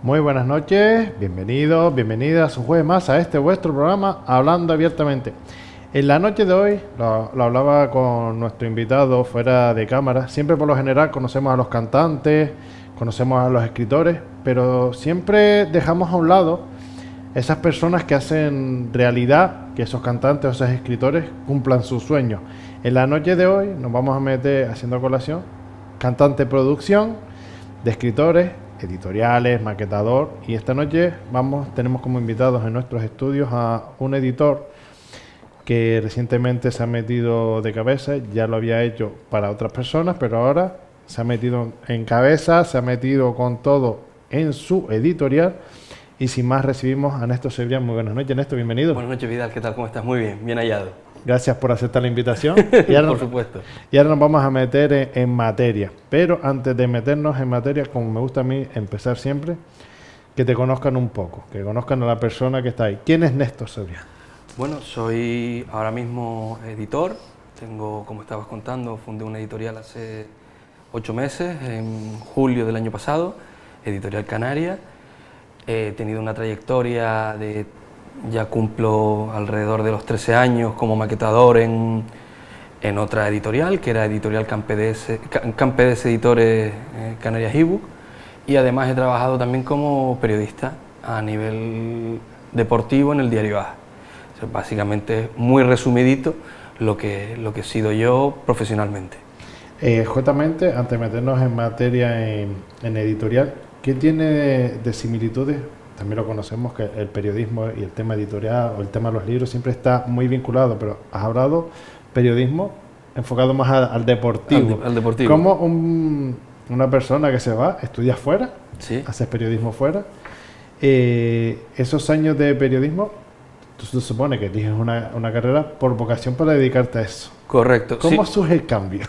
Muy buenas noches, bienvenidos, bienvenidas un jueves más a este vuestro programa Hablando Abiertamente. En la noche de hoy, lo hablaba con nuestro invitado fuera de cámara, siempre por lo general conocemos a los cantantes, conocemos a los escritores, pero siempre dejamos a un lado esas personas que hacen realidad que esos cantantes o esos escritores cumplan sus sueños. En la noche de hoy nos vamos a meter, haciendo colación, cantante producción de escritores, editoriales, maquetador, y esta noche tenemos como invitados en nuestros estudios a un editor que recientemente se ha metido de cabeza, ya lo había hecho para otras personas, pero ahora se ha metido en cabeza, se ha metido con todo en su editorial. Y sin más, recibimos a Néstor Cebrián. Muy buenas noches, Néstor, bienvenido. Buenas noches, Vidal, ¿qué tal? ¿Cómo estás? Muy bien, bien hallado. Gracias por aceptar la invitación. Por supuesto. Y ahora nos vamos a meter en materia. Pero antes de meternos en materia, como me gusta a mí empezar siempre, que te conozcan un poco, que conozcan a la persona que está ahí. ¿Quién es Néstor Cebrián? Bueno, soy ahora mismo editor. Tengo, como estabas contando, fundé una editorial hace 8 meses, en julio del año pasado, Editorial Canaria. He tenido una trayectoria ya cumplo alrededor de los 13 años como maquetador en otra editorial, que era Editorial Campedes Editores Canarias eBook, y además he trabajado también como periodista a nivel deportivo en el diario A. O sea, básicamente, muy resumidito, lo que he sido yo profesionalmente. Justamente, antes de meternos en materia en editorial, ¿qué tiene de similitudes? También lo conocemos que el periodismo y el tema editorial o el tema de los libros siempre está muy vinculado, pero has hablado periodismo enfocado más al deportivo. Al deportivo. ¿Cómo una persona que se va, estudia fuera, ¿Sí? haces periodismo fuera, esos años de periodismo, tú se supone que eliges una carrera por vocación para dedicarte a eso? Correcto. ¿Cómo sí. surge el cambio?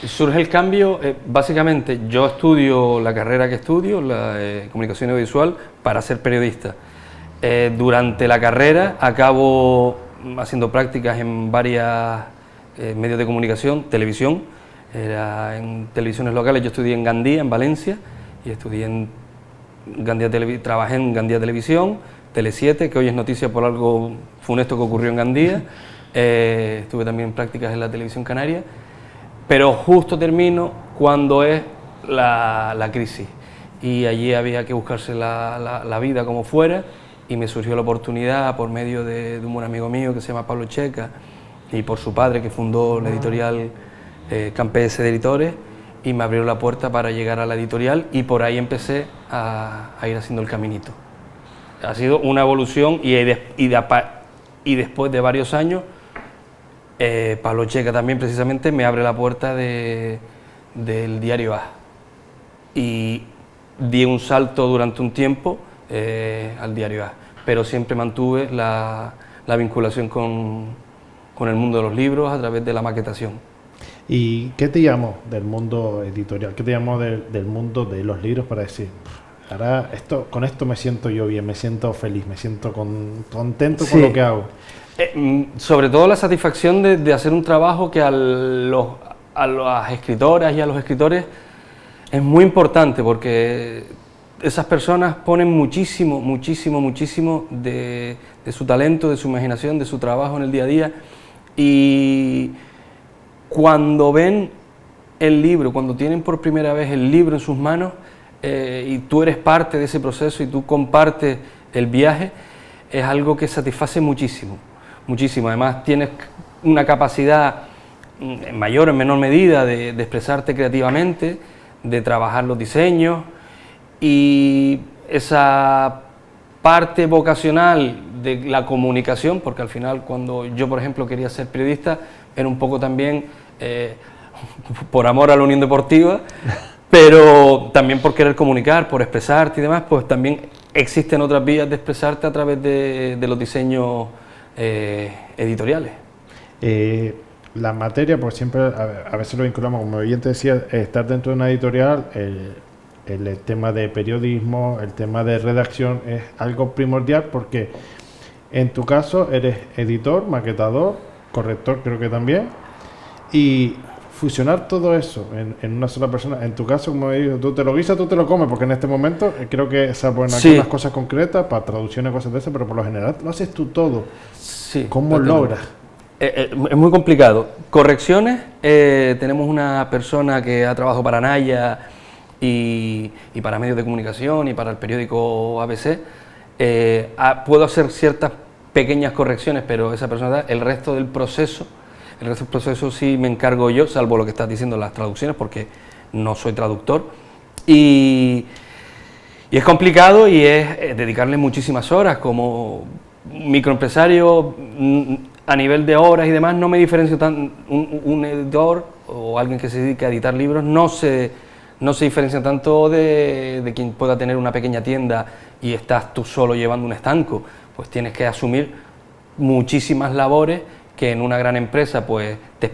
Surge el cambio, básicamente yo estudio la carrera que estudio, la comunicación audiovisual, para ser periodista. Durante la carrera acabo haciendo prácticas en varios medios de comunicación, televisión, en televisiones locales. Yo estudié en Gandía, en Valencia, y trabajé en Gandía Televisión, Tele7, que hoy es noticia por algo funesto que ocurrió en Gandía. Estuve también en prácticas en la televisión canaria. Pero justo termino cuando es la crisis, y allí había que buscarse la vida como fuera, y me surgió la oportunidad por medio de un buen amigo mío que se llama Pablo Checa, y por su padre, que fundó la editorial Campedes Editores, y me abrió la puerta para llegar a la editorial, y por ahí empecé a ir haciendo el caminito. Ha sido una evolución, y después de varios años, Pablo Checa también precisamente me abre la puerta del diario A, y di un salto durante un tiempo al diario A, pero siempre mantuve la vinculación con el mundo de los libros a través de la maquetación. ¿Y qué te llamó del mundo editorial? ¿Qué te llamó del mundo de los libros para decir, ahora con esto me siento yo bien, me siento feliz, me siento contento con lo que hago? Sobre todo la satisfacción de hacer un trabajo que a las escritoras y a los escritores es muy importante, porque esas personas ponen muchísimo de su talento, de su imaginación, de su trabajo en el día a día, y cuando ven el libro, cuando tienen por primera vez el libro en sus manos, y tú eres parte de ese proceso y tú compartes el viaje, es algo que satisface muchísimo. Además tienes una capacidad en mayor o en menor medida de expresarte creativamente, de trabajar los diseños, y esa parte vocacional de la comunicación, porque al final cuando yo, por ejemplo, quería ser periodista, era un poco también por amor a la Unión Deportiva, pero también por querer comunicar, por expresarte y demás, pues también existen otras vías de expresarte a través de los diseños editoriales. La materia, pues siempre a veces lo vinculamos, como bien te decía, estar dentro de una editorial, el tema de periodismo, el tema de redacción es algo primordial, porque en tu caso eres editor, maquetador, corrector creo que también, y fusionar todo eso en una sola persona, en tu caso, como digo, tú te lo guisas, tú te lo comes, porque en este momento creo que, salvo en algunas cosas concretas, para traducciones, cosas de esas, pero por lo general lo haces tú todo. Sí. ¿Cómo logras? Es muy complicado. Correcciones, tenemos una persona que ha trabajado para Naya y para medios de comunicación y para el periódico ABC. Puedo hacer ciertas pequeñas correcciones, pero esa persona, el resto del proceso sí me encargo yo, salvo lo que estás diciendo, las traducciones, porque no soy traductor. Y es complicado y es dedicarle muchísimas horas. Como microempresario, a nivel de horas y demás, no me diferencio tan. Un editor o alguien que se dedique a editar libros no se diferencia tanto de quien pueda tener una pequeña tienda y estás tú solo llevando un estanco. Pues tienes que asumir muchísimas labores que en una gran empresa pues te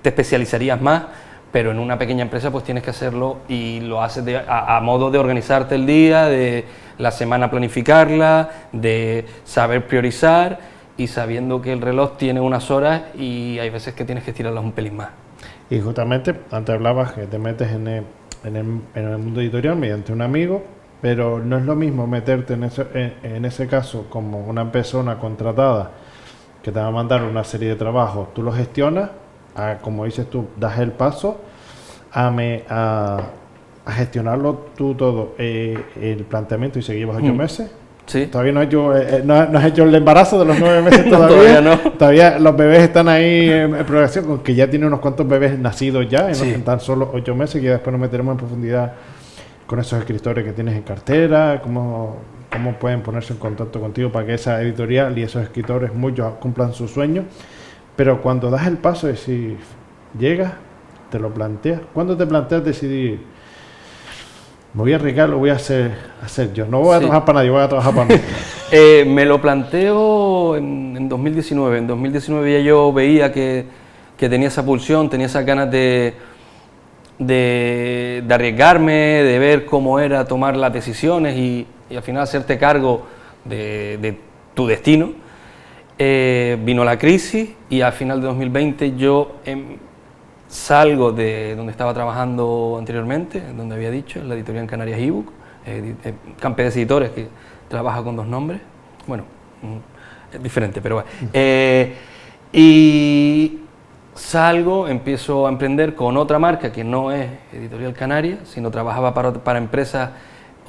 especializarías más, pero en una pequeña empresa pues tienes que hacerlo y lo haces a modo de organizarte el día, de la semana planificarla, de saber priorizar y sabiendo que el reloj tiene unas horas y hay veces que tienes que estirarlas un pelín más. Y justamente, antes hablabas que te metes en el mundo editorial mediante un amigo, pero no es lo mismo meterte en ese caso como una persona contratada que te va a mandar una serie de trabajos, tú los gestionas, como dices tú, das el paso a gestionarlo tú todo, el planteamiento, y se llevas 8 meses. Sí. Todavía no has hecho el embarazo de los 9 meses No, todavía. todavía no. Todavía los bebés están ahí en progresión, aunque ya tiene unos cuantos bebés nacidos ya, Sí. en tan solo 8 meses, que después nos meteremos en profundidad con esos escritores que tienes en cartera, cómo pueden ponerse en contacto contigo para que esa editorial y esos escritores, muchos, cumplan sus sueños. Pero cuando das el paso de decir, llegas, te lo planteas. ¿Cuándo te planteas decidir, me voy a arriesgar, lo voy a hacer yo? No voy a trabajar para nadie, voy a trabajar para mí. Me lo planteo en 2019. En 2019 ya yo veía que tenía esa pulsión, tenía esas ganas de arriesgarme, de ver cómo era tomar las decisiones y al final hacerte cargo de tu destino. Vino la crisis y al final de 2020 yo salgo de donde estaba trabajando anteriormente, donde había dicho, en la editorial en Canarias ebook, Campedes Editores, que trabaja con 2 nombres, bueno, es diferente, pero bueno. Y salgo, empiezo a emprender con otra marca que no es Editorial Canarias, sino trabajaba para empresas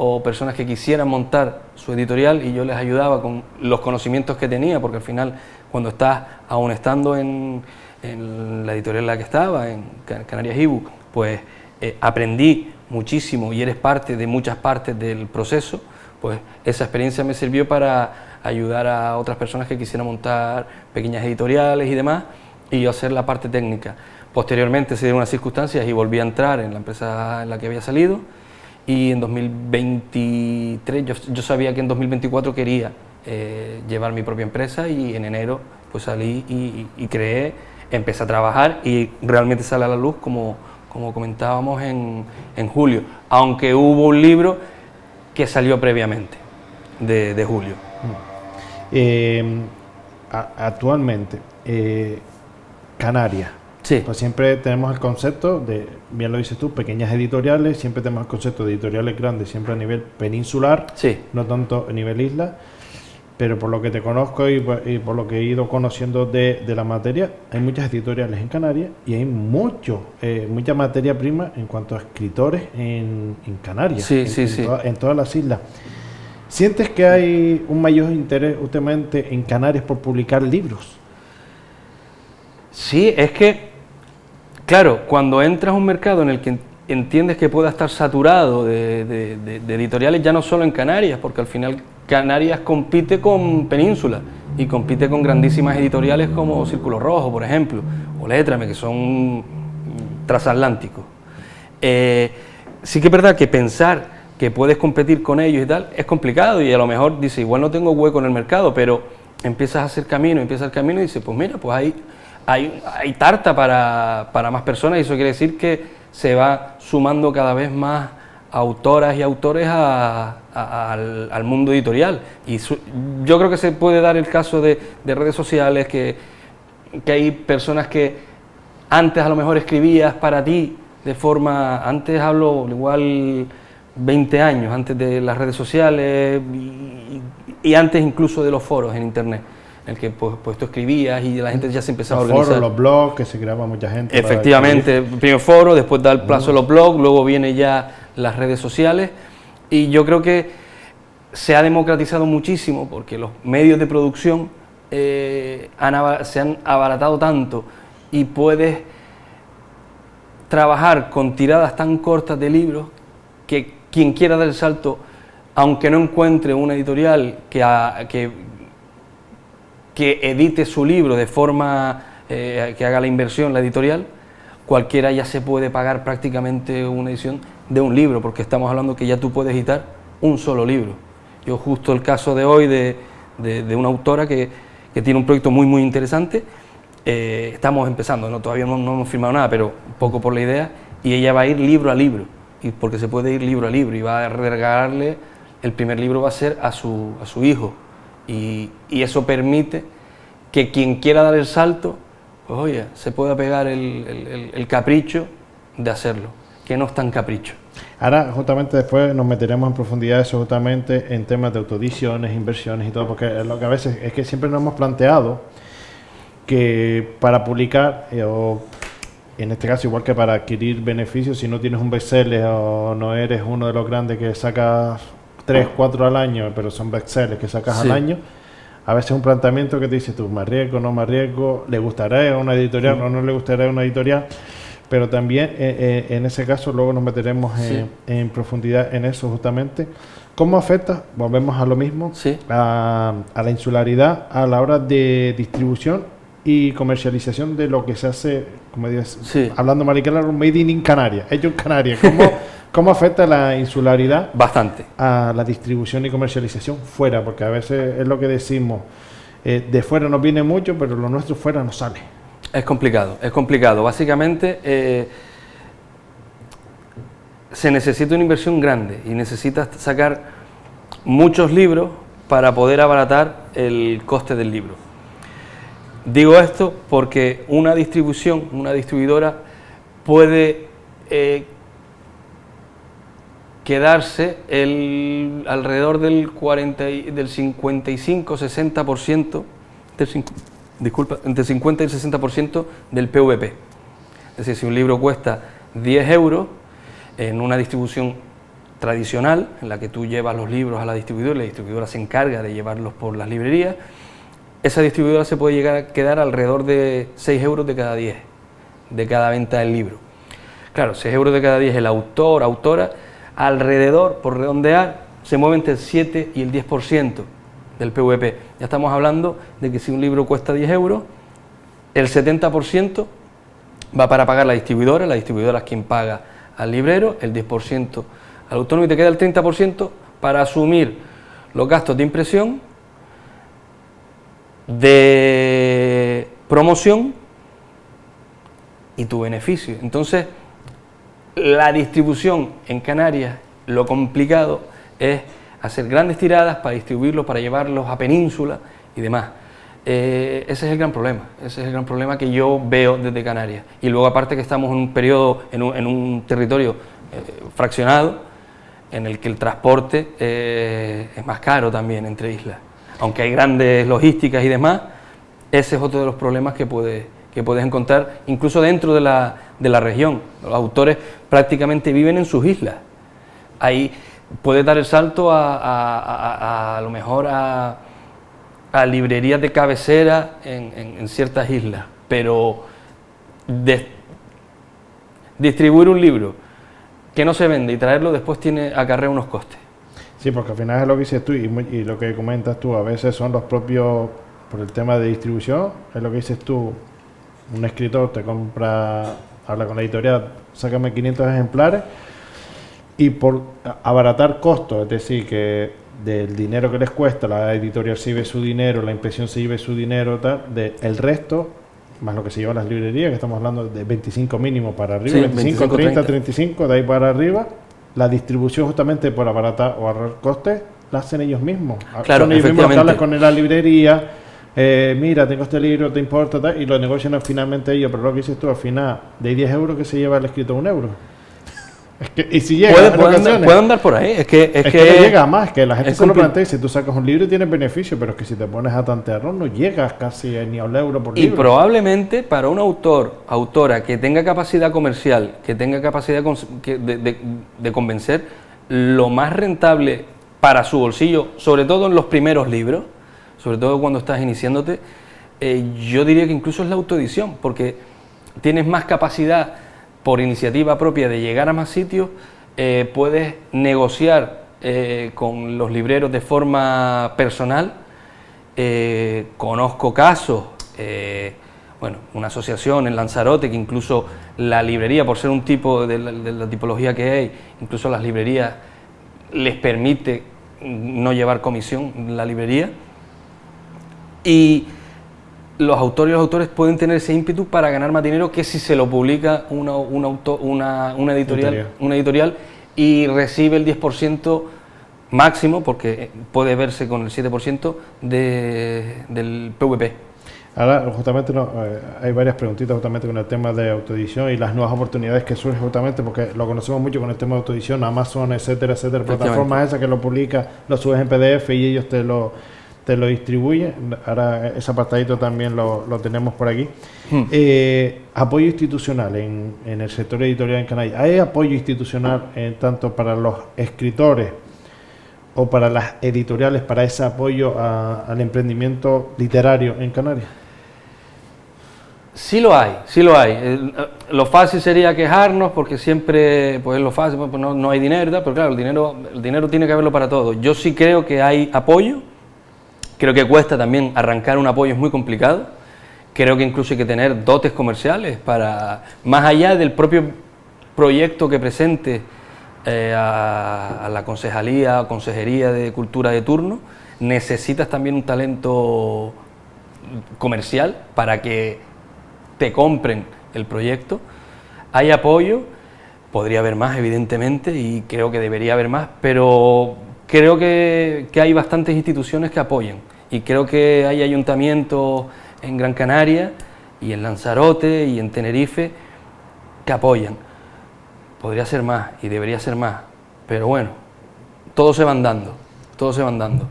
o personas que quisieran montar su editorial y yo les ayudaba con los conocimientos que tenía, porque al final cuando estás aún estando en la editorial en la que estaba, en Canarias ebook, pues aprendí muchísimo y eres parte de muchas partes del proceso, pues esa experiencia me sirvió para ayudar a otras personas que quisieran montar pequeñas editoriales y demás, y yo hacer la parte técnica. Posteriormente se dieron unas circunstancias y volví a entrar en la empresa en la que había salido, y en 2023 yo sabía que en 2024 quería llevar mi propia empresa, y en enero pues salí y creé, empecé a trabajar y realmente sale a la luz como comentábamos en julio, aunque hubo un libro que salió previamente de julio. Actualmente, Canarias. Sí. Pues siempre tenemos el concepto de, bien lo dices tú, pequeñas editoriales, siempre tenemos el concepto de editoriales grandes, siempre a nivel peninsular, Sí. no tanto a nivel isla, pero por lo que te conozco y por lo que he ido conociendo de la materia, hay muchas editoriales en Canarias y hay mucha materia prima en cuanto a escritores en Canarias, Sí, en todas las islas. ¿Sientes que hay un mayor interés últimamente en Canarias por publicar libros? Sí, es que, claro, cuando entras a un mercado en el que entiendes que pueda estar saturado de editoriales, ya no solo en Canarias, porque al final Canarias compite con Península y compite con grandísimas editoriales como Círculo Rojo, por ejemplo, o Létrame, que son transatlánticos. Sí que es verdad que pensar que puedes competir con ellos y tal es complicado, y a lo mejor dices, igual no tengo hueco en el mercado, pero empiezas a hacer camino, y dices, pues mira, pues hay tarta para más personas, y eso quiere decir que se va sumando cada vez más autoras y autores al mundo editorial. Y yo creo que se puede dar el caso de redes sociales, que hay personas que Antes a lo mejor escribías para ti de forma, antes hablo igual 20 años, antes de las redes sociales y antes incluso de los foros en internet, en el que pues tú escribías y la gente ya se empezaba a organizar. Los foros, los blogs, que se creaba mucha gente. Efectivamente, primero foro, después da el plazo a los blogs, luego viene ya las redes sociales, y yo creo que se ha democratizado muchísimo porque los medios de producción se han abaratado tanto y puedes trabajar con tiradas tan cortas de libros que quien quiera dar el salto, aunque no encuentre una editorial que edite su libro de forma que haga la inversión, la editorial, cualquiera ya se puede pagar prácticamente una edición de un libro, porque estamos hablando que ya tú puedes editar un solo libro. Yo justo el caso de hoy de una autora que tiene un proyecto muy muy interesante, estamos empezando, todavía no hemos firmado nada, pero un poco por la idea, y ella va a ir libro a libro, y porque se puede ir libro a libro, y va a regalarle, el primer libro va a ser a su hijo, y eso permite que quien quiera dar el salto, pues oye, se pueda pegar el capricho de hacerlo, que no es tan capricho. Ahora, justamente después nos meteremos en profundidad eso justamente en temas de autoediciones, inversiones y todo, porque lo que a veces es que siempre nos hemos planteado que para publicar, o en este caso igual que para adquirir beneficios, si no tienes un bestseller o no eres uno de los grandes que sacas 3, 4 al año, pero son bestsellers que sacas al año, a veces un planteamiento que te dices tú, me arriesgo, no me arriesgo, le gustará a una editorial o no le gustará a una editorial, pero también en ese caso luego nos meteremos en profundidad en eso justamente. ¿Cómo afecta, volvemos a lo mismo, a la insularidad a la hora de distribución y comercialización de lo que se hace, como dices, hablando mal y claro, made in Canarias, hecho en Canarias? ¿Cómo afecta la insularidad bastante a la distribución y comercialización fuera? Porque a veces es lo que decimos, de fuera nos viene mucho, pero lo nuestro fuera no sale. Es complicado. Básicamente se necesita una inversión grande y necesitas sacar muchos libros para poder abaratar el coste del libro. Digo esto porque una distribuidora puede quedarse alrededor del 55-60%, entre 50 y el 60% del PVP. Es decir, si un libro cuesta 10 euros, en una distribución tradicional, en la que tú llevas los libros a la distribuidora se encarga de llevarlos por las librerías, esa distribuidora se puede llegar a quedar alrededor de 6 euros de cada 10, de cada venta del libro. Claro, 6 euros de cada 10, el autor, autora, alrededor, por redondear, se mueve entre el 7 y el 10% del PVP. Ya estamos hablando de que si un libro cuesta 10 euros, el 70% va para pagar la distribuidora es quien paga al librero, el 10% al autónomo, y te queda el 30% para asumir los gastos de impresión, de promoción y tu beneficio. Entonces, la distribución en Canarias, lo complicado es hacer grandes tiradas para distribuirlos, para llevarlos a península y demás. Ese es el gran problema que yo veo desde Canarias. Y luego aparte que estamos en un periodo, en un territorio fraccionado, en el que el transporte es más caro también entre islas. Aunque hay grandes logísticas y demás, ese es otro de los problemas que puedes encontrar incluso dentro de la región. Los autores prácticamente viven en sus islas. Ahí puedes dar el salto a lo mejor a librerías de cabecera en ciertas islas, pero distribuir un libro que no se vende y traerlo después acarrea unos costes. Sí, porque al final es lo que dices tú y lo que comentas tú, a veces son los propios, por el tema de distribución, es lo que dices tú, un escritor te habla con la editorial, sácame 500 ejemplares, y por abaratar costos, es decir, que del dinero que les cuesta, la editorial se lleve su dinero, la impresión se lleve su dinero, el resto, más lo que se lleva a las librerías, que estamos hablando de 25 mínimo para arriba, sí, 25, 30, 35, de ahí para arriba, la distribución justamente por abaratar o ahorrar costes, la hacen ellos mismos. Claro, son ellos mismos los que hablan con la librería, mira, tengo este libro, ¿te importa? Tal, y lo negocian finalmente ellos, pero lo que dices tú, al final, de 10 euros que se lleva el escritor 1 euro. Es que, y si llega, puede andar por ahí. Es que no llega más, que la gente se lo plantea y si tú sacas un libro tienes beneficio, pero es que si te pones a tantearlo no llegas casi ni a un euro por libro. Y probablemente para un autora que tenga capacidad comercial, que tenga capacidad de convencer, lo más rentable para su bolsillo, sobre todo en los primeros libros, sobre todo cuando estás iniciándote, yo diría que incluso es la autoedición, porque tienes más capacidad por iniciativa propia de llegar a más sitios, puedes negociar con los libreros de forma personal. Conozco casos, una asociación en Lanzarote que incluso la librería, por ser un tipo de la tipología que hay, incluso las librerías les permite no llevar comisión la librería, y los autores pueden tener ese ímpetu para ganar más dinero que si se lo publica una editorial y recibe el 10% máximo, porque puede verse con el 7% del PVP. Ahora, justamente, hay varias preguntitas justamente con el tema de autoedición y las nuevas oportunidades que surgen justamente, porque lo conocemos mucho con el tema de autoedición, Amazon, etcétera, plataformas esas que lo publicas, lo subes en PDF y ellos te lo distribuyen. Ahora ese apartadito también lo tenemos por aquí. Apoyo institucional en el sector editorial en Canarias. ¿Hay apoyo institucional tanto para los escritores o para las editoriales, para ese apoyo al emprendimiento literario en Canarias? Sí lo hay. Lo fácil sería quejarnos porque siempre, pues lo fácil, pues no hay dinero, pero claro, el dinero tiene que haberlo para todo. Yo sí creo que hay apoyo, creo que cuesta también arrancar un apoyo, es muy complicado. Creo que incluso hay que tener dotes comerciales para, más allá del propio proyecto que presente a la concejalía o consejería de cultura de turno, necesitas también un talento comercial para que te compren el proyecto. Hay apoyo, podría haber más evidentemente y creo que debería haber más, pero creo que hay bastantes instituciones que apoyan y creo que hay ayuntamientos en Gran Canaria y en Lanzarote y en Tenerife que apoyan. Podría ser más y debería ser más, pero bueno, todo se van dando.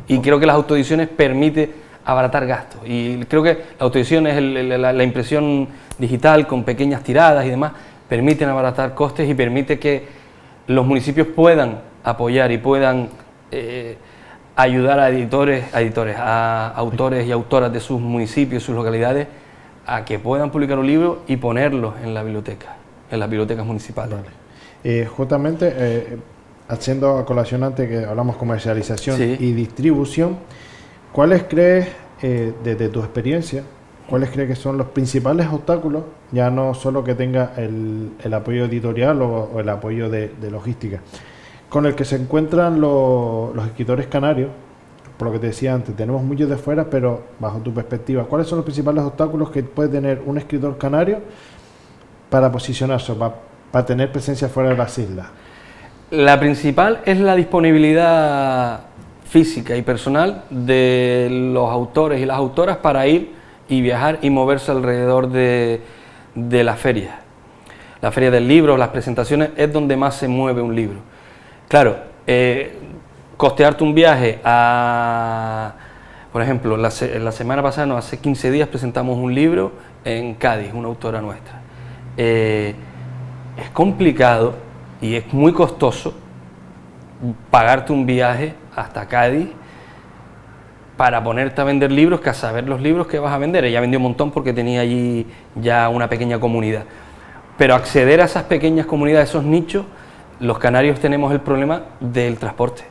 Y creo que las autoediciones permiten abaratar gastos, y creo que la autoedición es la impresión digital con pequeñas tiradas y demás, permiten abaratar costes y permite que los municipios puedan apoyar y puedan ayudar a autores y autoras de sus municipios, sus localidades, a que puedan publicar un libro y ponerlo en la biblioteca, en las bibliotecas municipales. Vale. Justamente, haciendo a colación antes que hablamos comercialización y distribución, ¿cuáles crees, desde tu experiencia, cuáles crees que son los principales obstáculos, ya no solo que tenga el apoyo editorial o el apoyo de logística, con el que se encuentran los escritores canarios? Por lo que te decía antes, tenemos muchos de fuera, pero bajo tu perspectiva, ¿cuáles son los principales obstáculos que puede tener un escritor canario para posicionarse, para tener presencia fuera de las islas? La principal es la disponibilidad física y personal de los autores y las autoras para ir y viajar y moverse alrededor de las ferias. La feria del libro, las presentaciones, es donde más se mueve un libro. Claro, costearte un viaje por ejemplo, la semana pasada, no, hace 15 días presentamos un libro en Cádiz, una autora nuestra. Es complicado y es muy costoso pagarte un viaje hasta Cádiz para ponerte a vender libros, que a saber los libros que vas a vender. Ella vendió un montón porque tenía allí ya una pequeña comunidad. Pero acceder a esas pequeñas comunidades, esos nichos, los canarios tenemos el problema del transporte.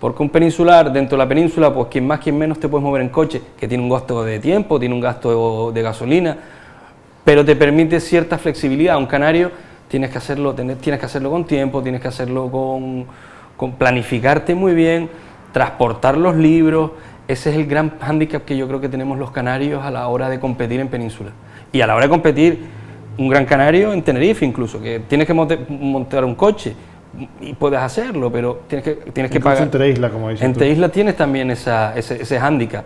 Porque un peninsular, dentro de la península, pues quien más, quien menos te puedes mover en coche, que tiene un gasto de tiempo, tiene un gasto de gasolina, pero te permite cierta flexibilidad. Un canario tienes que hacerlo con tiempo, tienes que hacerlo con planificarte muy bien, transportar los libros. Ese es el gran hándicap que yo creo que tenemos los canarios a la hora de competir en península. Y a la hora de competir, un gran canario en Tenerife incluso, que tienes que montar un coche y puedes hacerlo, pero tienes que pagar. Entre islas, como dices Entre islas tienes también ese hándicap.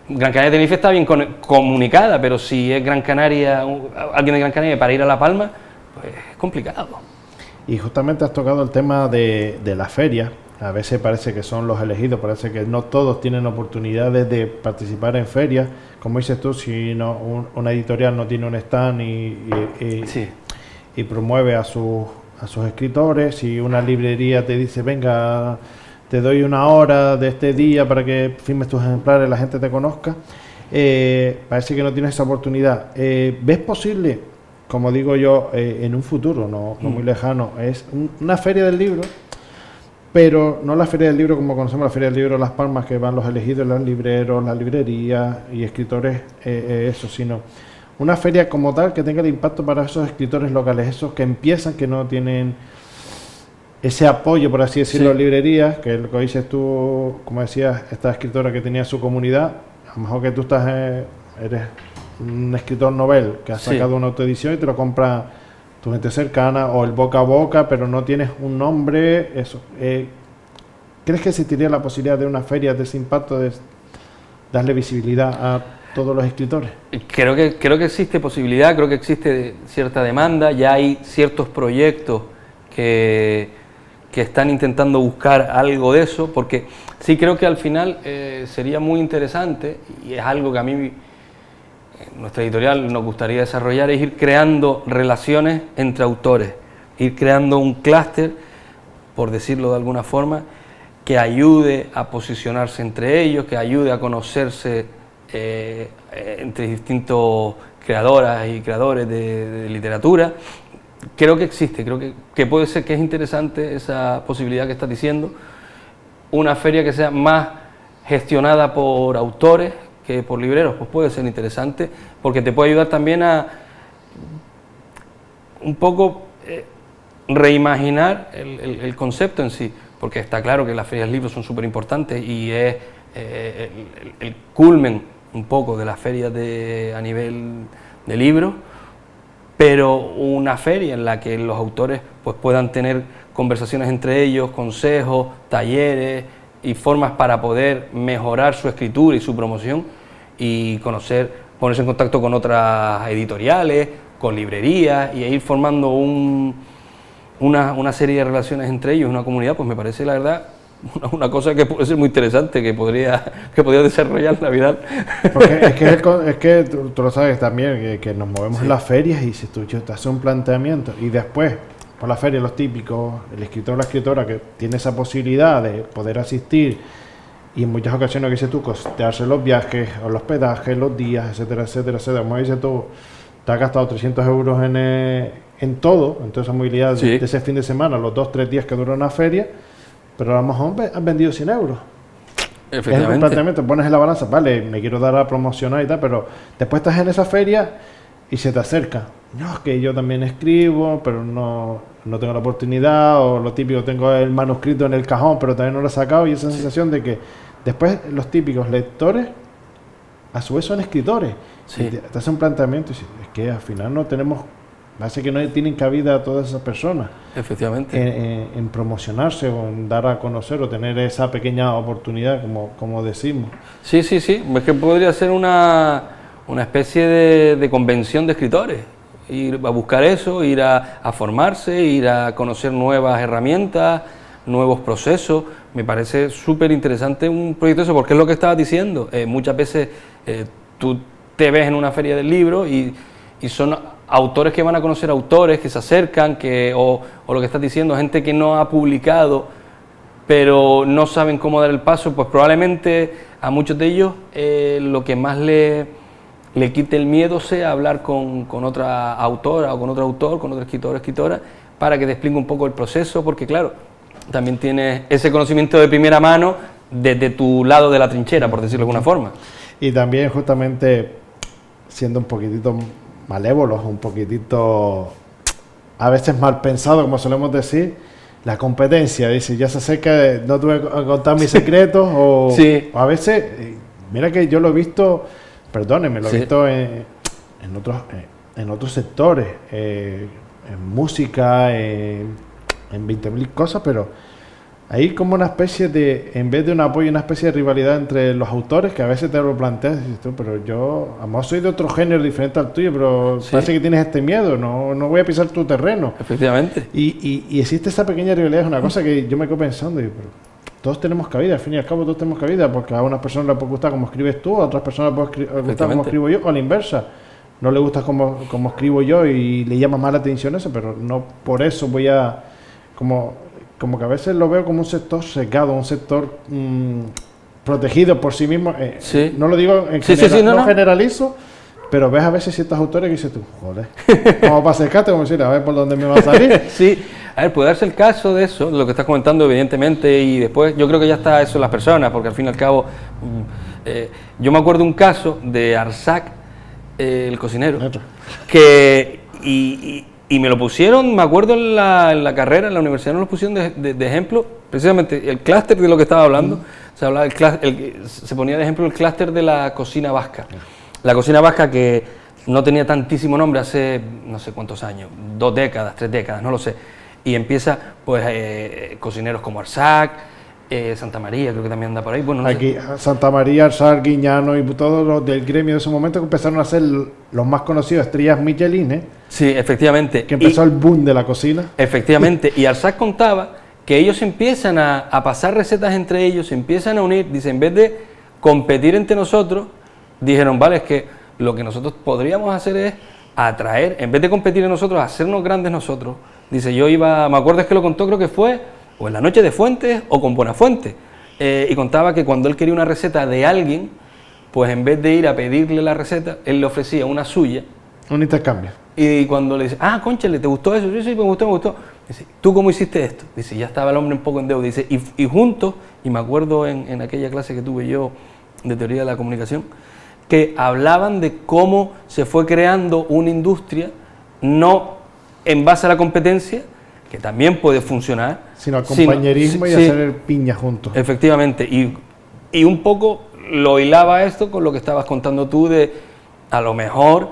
Gran Canaria de Tenerife está bien comunicada, pero si es Gran Canaria, alguien de Gran Canaria para ir a La Palma, pues es complicado. Y justamente has tocado el tema de la feria. A veces parece que son los elegidos, parece que no todos tienen oportunidades de participar en ferias. Como dices tú, si no, una editorial no tiene un stand y promueve a sus escritores, si una librería te dice, venga, te doy una hora de este día para que firmes tus ejemplares, la gente te conozca, parece que no tienes esa oportunidad. ¿Ves posible, como digo yo, en un futuro no muy lejano, es una feria del libro? Pero no la Feria del Libro como conocemos, la Feria del Libro Las Palmas, que van los elegidos, los libreros, las librerías y escritores, eso, sino una feria como tal que tenga el impacto para esos escritores locales, esos que empiezan, que no tienen ese apoyo, por así decirlo, en librerías, que lo que dices tú, como decías, esta escritora que tenía su comunidad, a lo mejor que tú eres un escritor novel que ha sacado una autoedición y te lo compra tu gente cercana o el boca a boca, pero no tienes un nombre, eso. ¿Crees que existiría la posibilidad de una feria de ese impacto, de darle visibilidad a todos los escritores? Creo que existe posibilidad, creo que existe cierta demanda, ya hay ciertos proyectos que están intentando buscar algo de eso, porque sí creo que al final sería muy interesante, y es algo que a mí, nuestra editorial, nos gustaría desarrollar, es ir creando relaciones entre autores, ir creando un clúster, por decirlo de alguna forma, que ayude a posicionarse entre ellos, que ayude a conocerse entre distintos creadoras y creadores de literatura. Creo que existe, creo que puede ser que es interesante esa posibilidad que estás diciendo, una feria que sea más gestionada por autores que por libreros, pues puede ser interesante, porque te puede ayudar también a un poco reimaginar el concepto en sí, porque está claro que las ferias de libros son súper importantes y es el culmen un poco de las ferias a nivel de libros, pero una feria en la que los autores pues puedan tener conversaciones entre ellos, consejos, talleres y formas para poder mejorar su escritura y su promoción y ponerse en contacto con otras editoriales, con librerías y ir formando una serie de relaciones entre ellos, una comunidad, pues me parece la verdad una cosa que puede ser muy interesante, que podría desarrollar la vida. Porque es que tú lo sabes también, que nos movemos en las ferias y si tú te haces un planteamiento y después por la feria los típicos, el escritor o la escritora que tiene esa posibilidad de poder asistir y en muchas ocasiones, que dices tú, costearse los viajes o los hospedajes, los días, etcétera, etcétera, etcétera. Como dices tú, te has gastado 300 euros en todo, en toda esa movilidad de ese fin de semana, los 2-3 días que dura una feria, pero a lo mejor has vendido 100 euros. Efectivamente. Es un planteamiento, pones en la balanza, vale, me quiero dar a promocionar y tal, pero después estás en esa feria y se te acerca. No, es que yo también escribo, pero no tengo la oportunidad, o lo típico, tengo el manuscrito en el cajón, pero también no lo he sacado, y esa sensación de que después los típicos lectores, a su vez son escritores. Y te hace un planteamiento y dices, es que al final no tenemos, parece que no tienen cabida a todas esas personas. Efectivamente. En promocionarse o en dar a conocer o tener esa pequeña oportunidad, como decimos. Sí, es que podría ser una especie de convención de escritores, ir a buscar eso, ir a formarse, ir a conocer nuevas herramientas, nuevos procesos. Me parece súper interesante un proyecto eso, porque es lo que estabas diciendo. Muchas veces tú te ves en una feria del libro y son autores que van a conocer autores, que se acercan, o lo que estás diciendo, gente que no ha publicado, pero no saben cómo dar el paso, pues probablemente a muchos de ellos lo que más le quite el miedo sea hablar con otra autora o con otro autor, con otro escritor o escritora, para que te explique un poco el proceso, porque claro, también tienes ese conocimiento de primera mano desde tu lado de la trinchera, por decirlo de alguna forma. Y también justamente siendo un poquitito malévolos, un poquitito a veces mal pensado, como solemos decir, la competencia, dice, ya se acerca, no tuve que contar mis secretos, o a veces, mira que yo lo he visto, perdónenme, lo he visto en otros sectores, en música, en 20.000 cosas, pero hay como una especie de, en vez de un apoyo, una especie de rivalidad entre los autores que a veces te lo planteas y dices tú, pero yo, a lo mejor soy de otro género diferente al tuyo, pero Sí. parece que tienes este miedo, no voy a pisar tu terreno. Efectivamente. Y existe esa pequeña rivalidad, es una cosa que yo me quedo pensando, y, pero todos tenemos cabida, al fin y al cabo todos tenemos cabida, porque a unas personas les puede gustar como escribes tú, a otras personas les puede gustar como escribo yo, o a la inversa. No le gusta como escribo yo y le llama más la atención eso, pero no por eso voy a... Como que a veces lo veo como un sector sesgado, un sector protegido por sí mismo. Sí. No lo digo en Sí, general, sí, no. generalizo, pero ves a veces ciertos autores que dices tú, joder, como para secarte, como decir, a ver por dónde me va a salir. Sí, a ver, puede darse el caso de eso, de lo que estás comentando, evidentemente, y después yo creo que ya está eso en las personas, porque al fin y al cabo, yo me acuerdo un caso de Arsac, el cocinero, que, y me lo pusieron, me acuerdo en la carrera, en la universidad nos lo pusieron de ejemplo, precisamente el clúster de lo que estaba hablando, se hablaba se ponía de ejemplo el clúster de la cocina vasca. La cocina vasca que no tenía tantísimo nombre hace no sé cuántos años, 2 décadas, 3 décadas, no lo sé. Y empieza, pues, cocineros como Arsac, Santa María, creo que también anda por ahí. Bueno, no Aquí, sé. Santa María, Arsac, Guiñano y todos los del gremio de ese momento que empezaron a ser los más conocidos, estrellas Michelin, Sí, efectivamente. que empezó el boom de la cocina. Efectivamente. Y Arsac contaba que ellos empiezan a pasar recetas entre ellos, se empiezan a unir, dice, en vez de competir entre nosotros, dijeron, vale, es que lo que nosotros podríamos hacer es atraer, en vez de competir en nosotros, hacernos grandes nosotros. Dice, me acuerdo es que lo contó, creo que fue o en la noche de Fuentes o con Buenafuente, y contaba que cuando él quería una receta de alguien, pues en vez de ir a pedirle la receta, él le ofrecía una suya. Un intercambio. Y cuando le dice, cónchale, ¿te gustó eso? Sí, me gustó. Dice, ¿tú cómo hiciste esto? Dice, ya estaba el hombre un poco en deuda. Dice, y juntos, y me acuerdo en aquella clase que tuve yo de teoría de la comunicación, que hablaban de cómo se fue creando una industria, no en base a la competencia, que también puede funcionar, Sino al compañerismo y sí, hacer piña juntos. Efectivamente, y un poco lo hilaba esto con lo que estabas contando tú de, a lo mejor,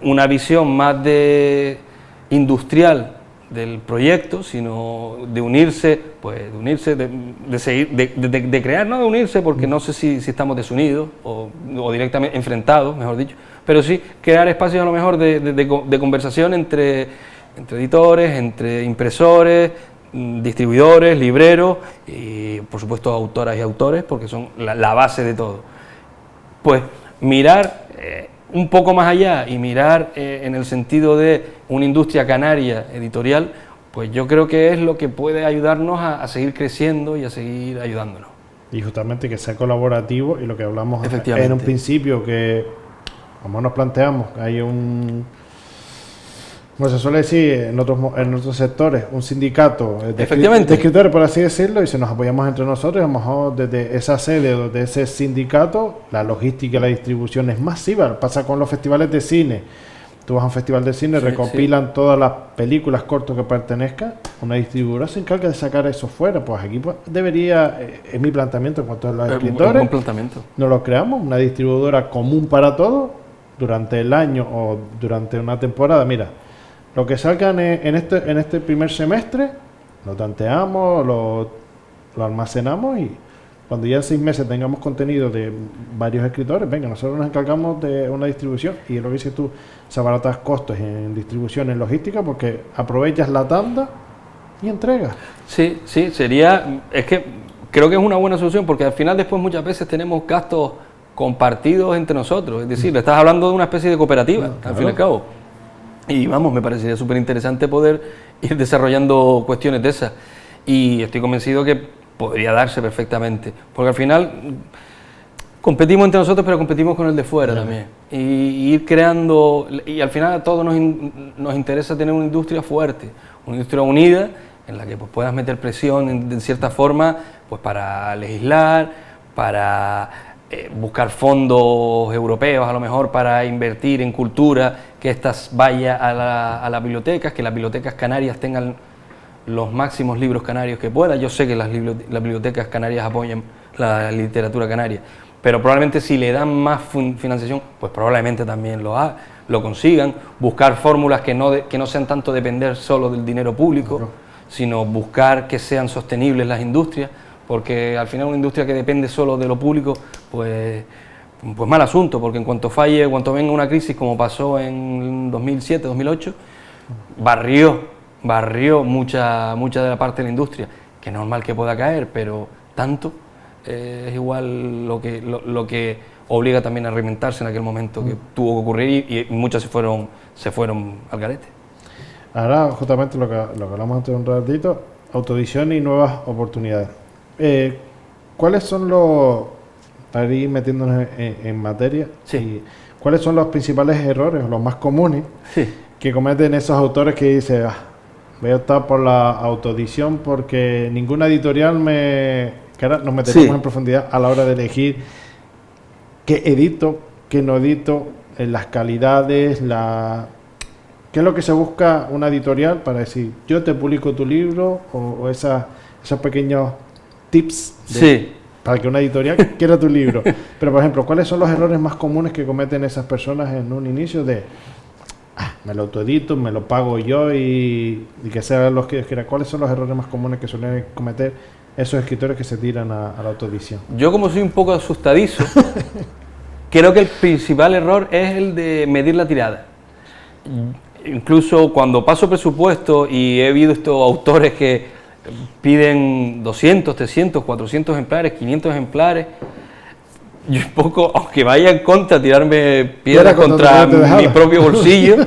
una visión más de industrial del proyecto, sino de unirse, de seguir, de crear, no de unirse, porque no sé si estamos desunidos o directamente enfrentados, mejor dicho, pero sí crear espacios a lo mejor de conversación entre editores, entre impresores, distribuidores, libreros y por supuesto autoras y autores, porque son la base de todo. Pues mirar un poco más allá y mirar en el sentido de una industria canaria editorial, pues yo creo que es lo que puede ayudarnos a seguir creciendo y a seguir ayudándonos. Y justamente que sea colaborativo, y lo que hablamos Efectivamente. en un principio, que como nos planteamos, hay como se suele decir en otros sectores, un sindicato de escritores, por así decirlo, y si nos apoyamos entre nosotros, a lo mejor desde esa sede o de ese sindicato, la logística y la distribución es masiva. Pasa con los festivales de cine. Tú vas a un festival de cine, recopilan todas las películas cortas que pertenezcan, una distribuidora se encarga de sacar eso fuera. Pues aquí debería, es mi planteamiento en cuanto a los escritores, un planteamiento. Nos lo creamos, una distribuidora común para todos, durante el año o durante una temporada. Mira, lo que salgan en este primer semestre, lo tanteamos, lo almacenamos, y cuando ya en 6 meses tengamos contenido de varios escritores, venga, nosotros nos encargamos de una distribución, y lo que dices tú, se abaratas costos en distribución, en logística, porque aprovechas la tanda y entregas. Sí, es que creo que es una buena solución, porque al final después muchas veces tenemos gastos compartidos entre nosotros, es decir, le estás hablando de una especie de cooperativa, claro. Al fin y al cabo. Y vamos, me parecería súper interesante poder ir desarrollando cuestiones de esas. Y estoy convencido que podría darse perfectamente. Porque al final competimos entre nosotros, pero competimos con el de fuera también. Y ir creando, y al final a todos nos interesa tener una industria fuerte, una industria unida, en la que pues, puedas meter presión de cierta forma, pues para legislar, para buscar fondos europeos a lo mejor para invertir en cultura, que estas vaya a las bibliotecas, que las bibliotecas canarias tengan los máximos libros canarios que puedan. Yo sé que las bibliotecas canarias apoyan la literatura canaria, pero probablemente si le dan más financiación, pues probablemente también lo consigan. Buscar fórmulas que no sean tanto depender solo del dinero público, sino buscar que sean sostenibles las industrias, porque al final una industria que depende solo de lo público, pues mal asunto, porque en cuanto falle, en cuanto venga una crisis como pasó en 2007, 2008, barrió mucha de la parte de la industria, que es normal que pueda caer, pero tanto es igual lo que obliga también a reinventarse en aquel momento que tuvo que ocurrir y muchos se fueron al garete. Ahora, justamente lo que hablamos antes de un ratito, autoedición y nuevas oportunidades. ¿Cuáles son para ir metiéndonos en materia, sí, cuáles son los principales errores o los más comunes sí, que cometen esos autores que dicen, voy a optar por la autoedición porque ninguna editorial que ahora nos meteremos en profundidad a la hora de elegir qué edito, qué no edito, las calidades, qué es lo que se busca una editorial para decir, yo te publico tu libro o esos pequeños tips para que una editorial quiera tu libro. Pero, por ejemplo, ¿cuáles son los errores más comunes que cometen esas personas en un inicio de me lo autoedito, me lo pago yo y que sean los que quieran? ¿Cuáles son los errores más comunes que suelen cometer esos escritores que se tiran a la autoedición? Yo, como soy un poco asustadizo, creo que el principal error es el de medir la tirada. Incluso cuando paso presupuesto y he visto autores que piden 200, 300, 400 ejemplares, 500 ejemplares, yo un poco, aunque vaya en contra, tirarme piedras contra mi propio bolsillo,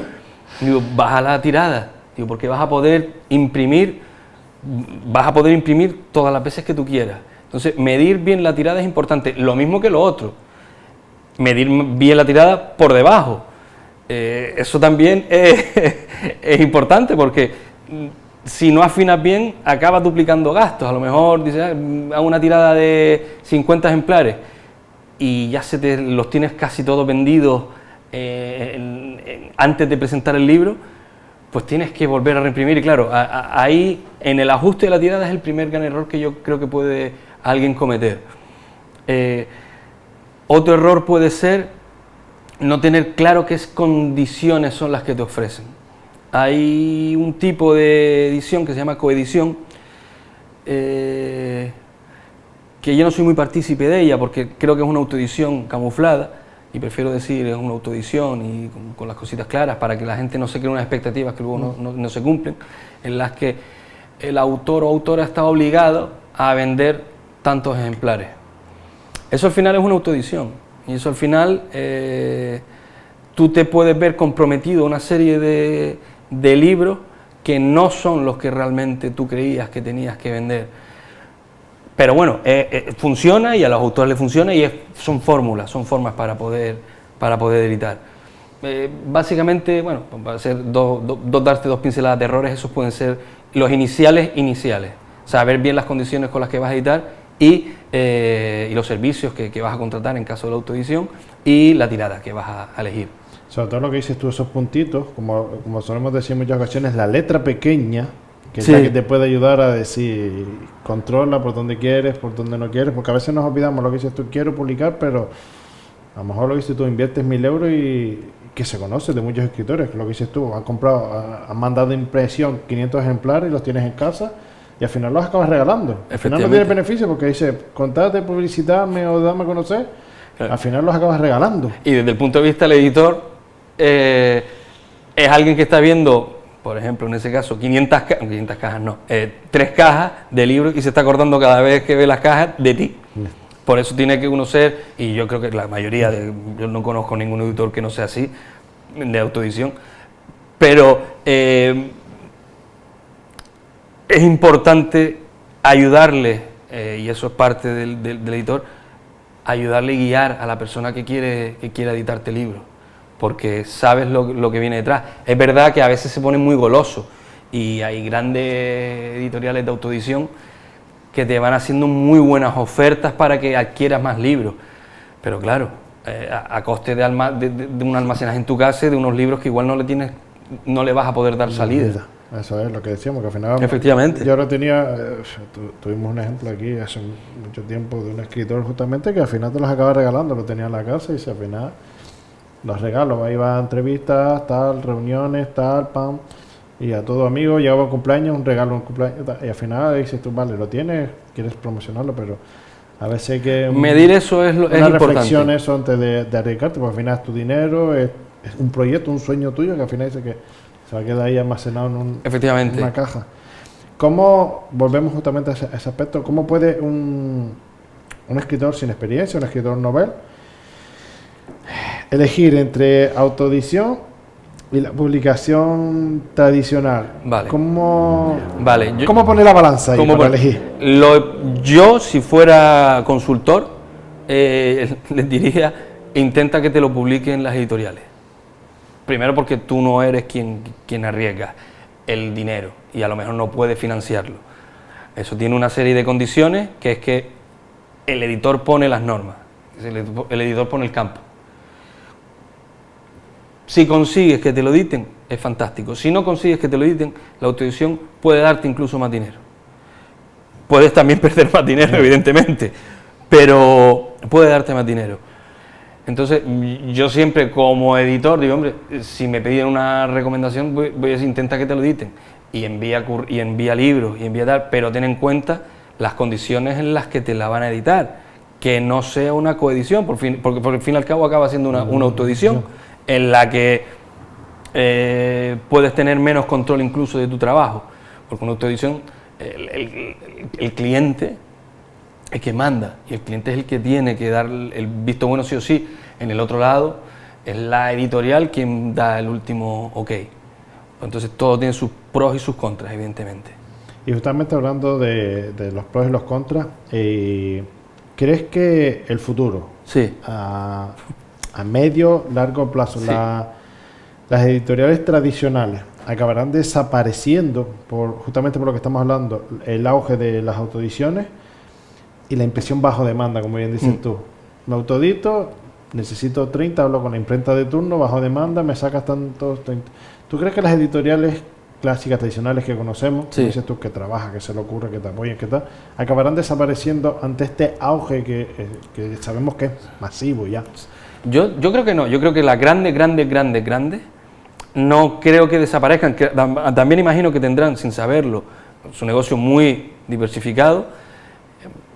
digo, baja la tirada, digo, porque vas a poder imprimir todas las veces que tú quieras. Entonces, medir bien la tirada es importante, lo mismo que lo otro, medir bien la tirada por debajo. Eso también es importante, porque si no afinas bien, acabas duplicando gastos. A lo mejor dices, hago una tirada de 50 ejemplares y ya los tienes casi todos vendidos antes de presentar el libro, pues tienes que volver a reimprimir. Y claro, ahí en el ajuste de la tirada es el primer gran error que yo creo que puede alguien cometer. Otro error puede ser no tener claro qué condiciones son las que te ofrecen. Hay un tipo de edición que se llama coedición, que yo no soy muy partícipe de ella porque creo que es una autoedición camuflada y prefiero decir es una autoedición y con las cositas claras para que la gente no se cree unas expectativas que luego no se cumplen, en las que el autor o autora está obligado a vender tantos ejemplares. Eso al final es una autoedición y eso al final tú te puedes ver comprometido a una serie de libros que no son los que realmente tú creías que tenías que vender. Pero bueno, funciona y a los autores les funciona y son fórmulas, son formas para poder editar. Básicamente, bueno, para hacer darte dos pinceladas de errores, esos pueden ser los iniciales, saber bien las condiciones con las que vas a editar y los servicios que vas a contratar en caso de la autoedición y la tirada que vas a elegir. Sobre todo lo que dices tú, esos puntitos, como solemos decir en muchas ocasiones, la letra pequeña, que es la que te puede ayudar a decir, controla por dónde quieres, por dónde no quieres, porque a veces nos olvidamos lo que dices tú, quiero publicar, pero a lo mejor lo que dices tú, inviertes 1.000 euros y que se conoce de muchos escritores, que lo que dices tú, han mandado impresión 500 ejemplares y los tienes en casa y al final los acabas regalando. Al final no tienes beneficio porque dice, contate, publicitarme o dame a conocer, al final los acabas regalando. Y desde el punto de vista del editor, es alguien que está viendo, por ejemplo, en ese caso, 500 cajas no, 3 cajas de libros y se está acordando cada vez que ve las cajas de ti. Por eso tiene que uno ser, y yo creo que la mayoría, yo no conozco ningún editor que no sea así, de autoedición, pero es importante ayudarle, y eso es parte del editor, ayudarle y guiar a la persona que quiera editarte el libro, porque sabes lo que viene detrás. Es verdad que a veces se ponen muy golosos y hay grandes editoriales de autoedición que te van haciendo muy buenas ofertas para que adquieras más libros, pero claro, a coste de un almacenaje en tu casa y de unos libros que igual no le vas a poder dar salida. Eso es lo que decíamos, que al final... Efectivamente. Yo ahora tuvimos un ejemplo aquí hace mucho tiempo de un escritor justamente que al final te los acaba regalando, lo tenía en la casa y al final los regalo, ahí va a entrevistas, tal, reuniones, tal, pam, Y a todo amigo llegaba un cumpleaños, un regalo, un cumpleaños, y al final dices tú, vale, lo tienes, quieres promocionarlo, pero a veces hay que... Medir eso es una importante. reflexión eso antes de arriesgarte, porque al final es tu dinero, es un proyecto, un sueño tuyo, que al final dice que se va a quedar ahí almacenado en Efectivamente. una caja. ¿Cómo, volvemos justamente a ese aspecto, cómo puede un escritor sin experiencia, un escritor novel, elegir entre autoedición y la publicación tradicional? Vale. ¿Cómo Yo, poner la balanza ahí para elegir? Yo, si fuera consultor, les diría, intenta que te lo publiquen las editoriales. Primero porque tú no eres quien arriesga el dinero y a lo mejor no puedes financiarlo. Eso tiene una serie de condiciones, que es que el editor pone las normas, el editor pone el campo. Si consigues que te lo editen, es fantástico. Si no consigues que te lo editen, la autoedición puede darte incluso más dinero. Puedes también perder más dinero, evidentemente, pero puede darte más dinero. Entonces, yo siempre como editor digo, hombre, si me piden una recomendación, voy a decir, intenta que te lo editen. Y envía libros, y envía tal, pero ten en cuenta las condiciones en las que te la van a editar. Que no sea una coedición, porque por el fin y al cabo acaba siendo una autoedición, en la que puedes tener menos control incluso de tu trabajo. Porque una autoedición, el cliente es que manda, y el cliente es el que tiene que dar el visto bueno sí o sí. En el otro lado es la editorial quien da el último ok. Entonces todo tiene sus pros y sus contras, evidentemente. Y justamente hablando de los pros y los contras, ¿crees que el futuro, sí, a medio, largo plazo, sí, las editoriales tradicionales acabarán desapareciendo justamente por lo que estamos hablando, el auge de las autoediciones y la impresión bajo demanda, como bien dices tú? Me autoedito, necesito 30, hablo con la imprenta de turno, bajo demanda, me sacas tantos 30. ¿Tú crees que las editoriales clásicas, tradicionales que conocemos, sí, como dices tú, que trabajas, que se le ocurre, que te apoyen, que tal, acabarán desapareciendo ante este auge que sabemos que es masivo ya? Yo creo que no, yo creo que las grandes, no creo que desaparezcan, que también imagino que tendrán, sin saberlo, su negocio muy diversificado.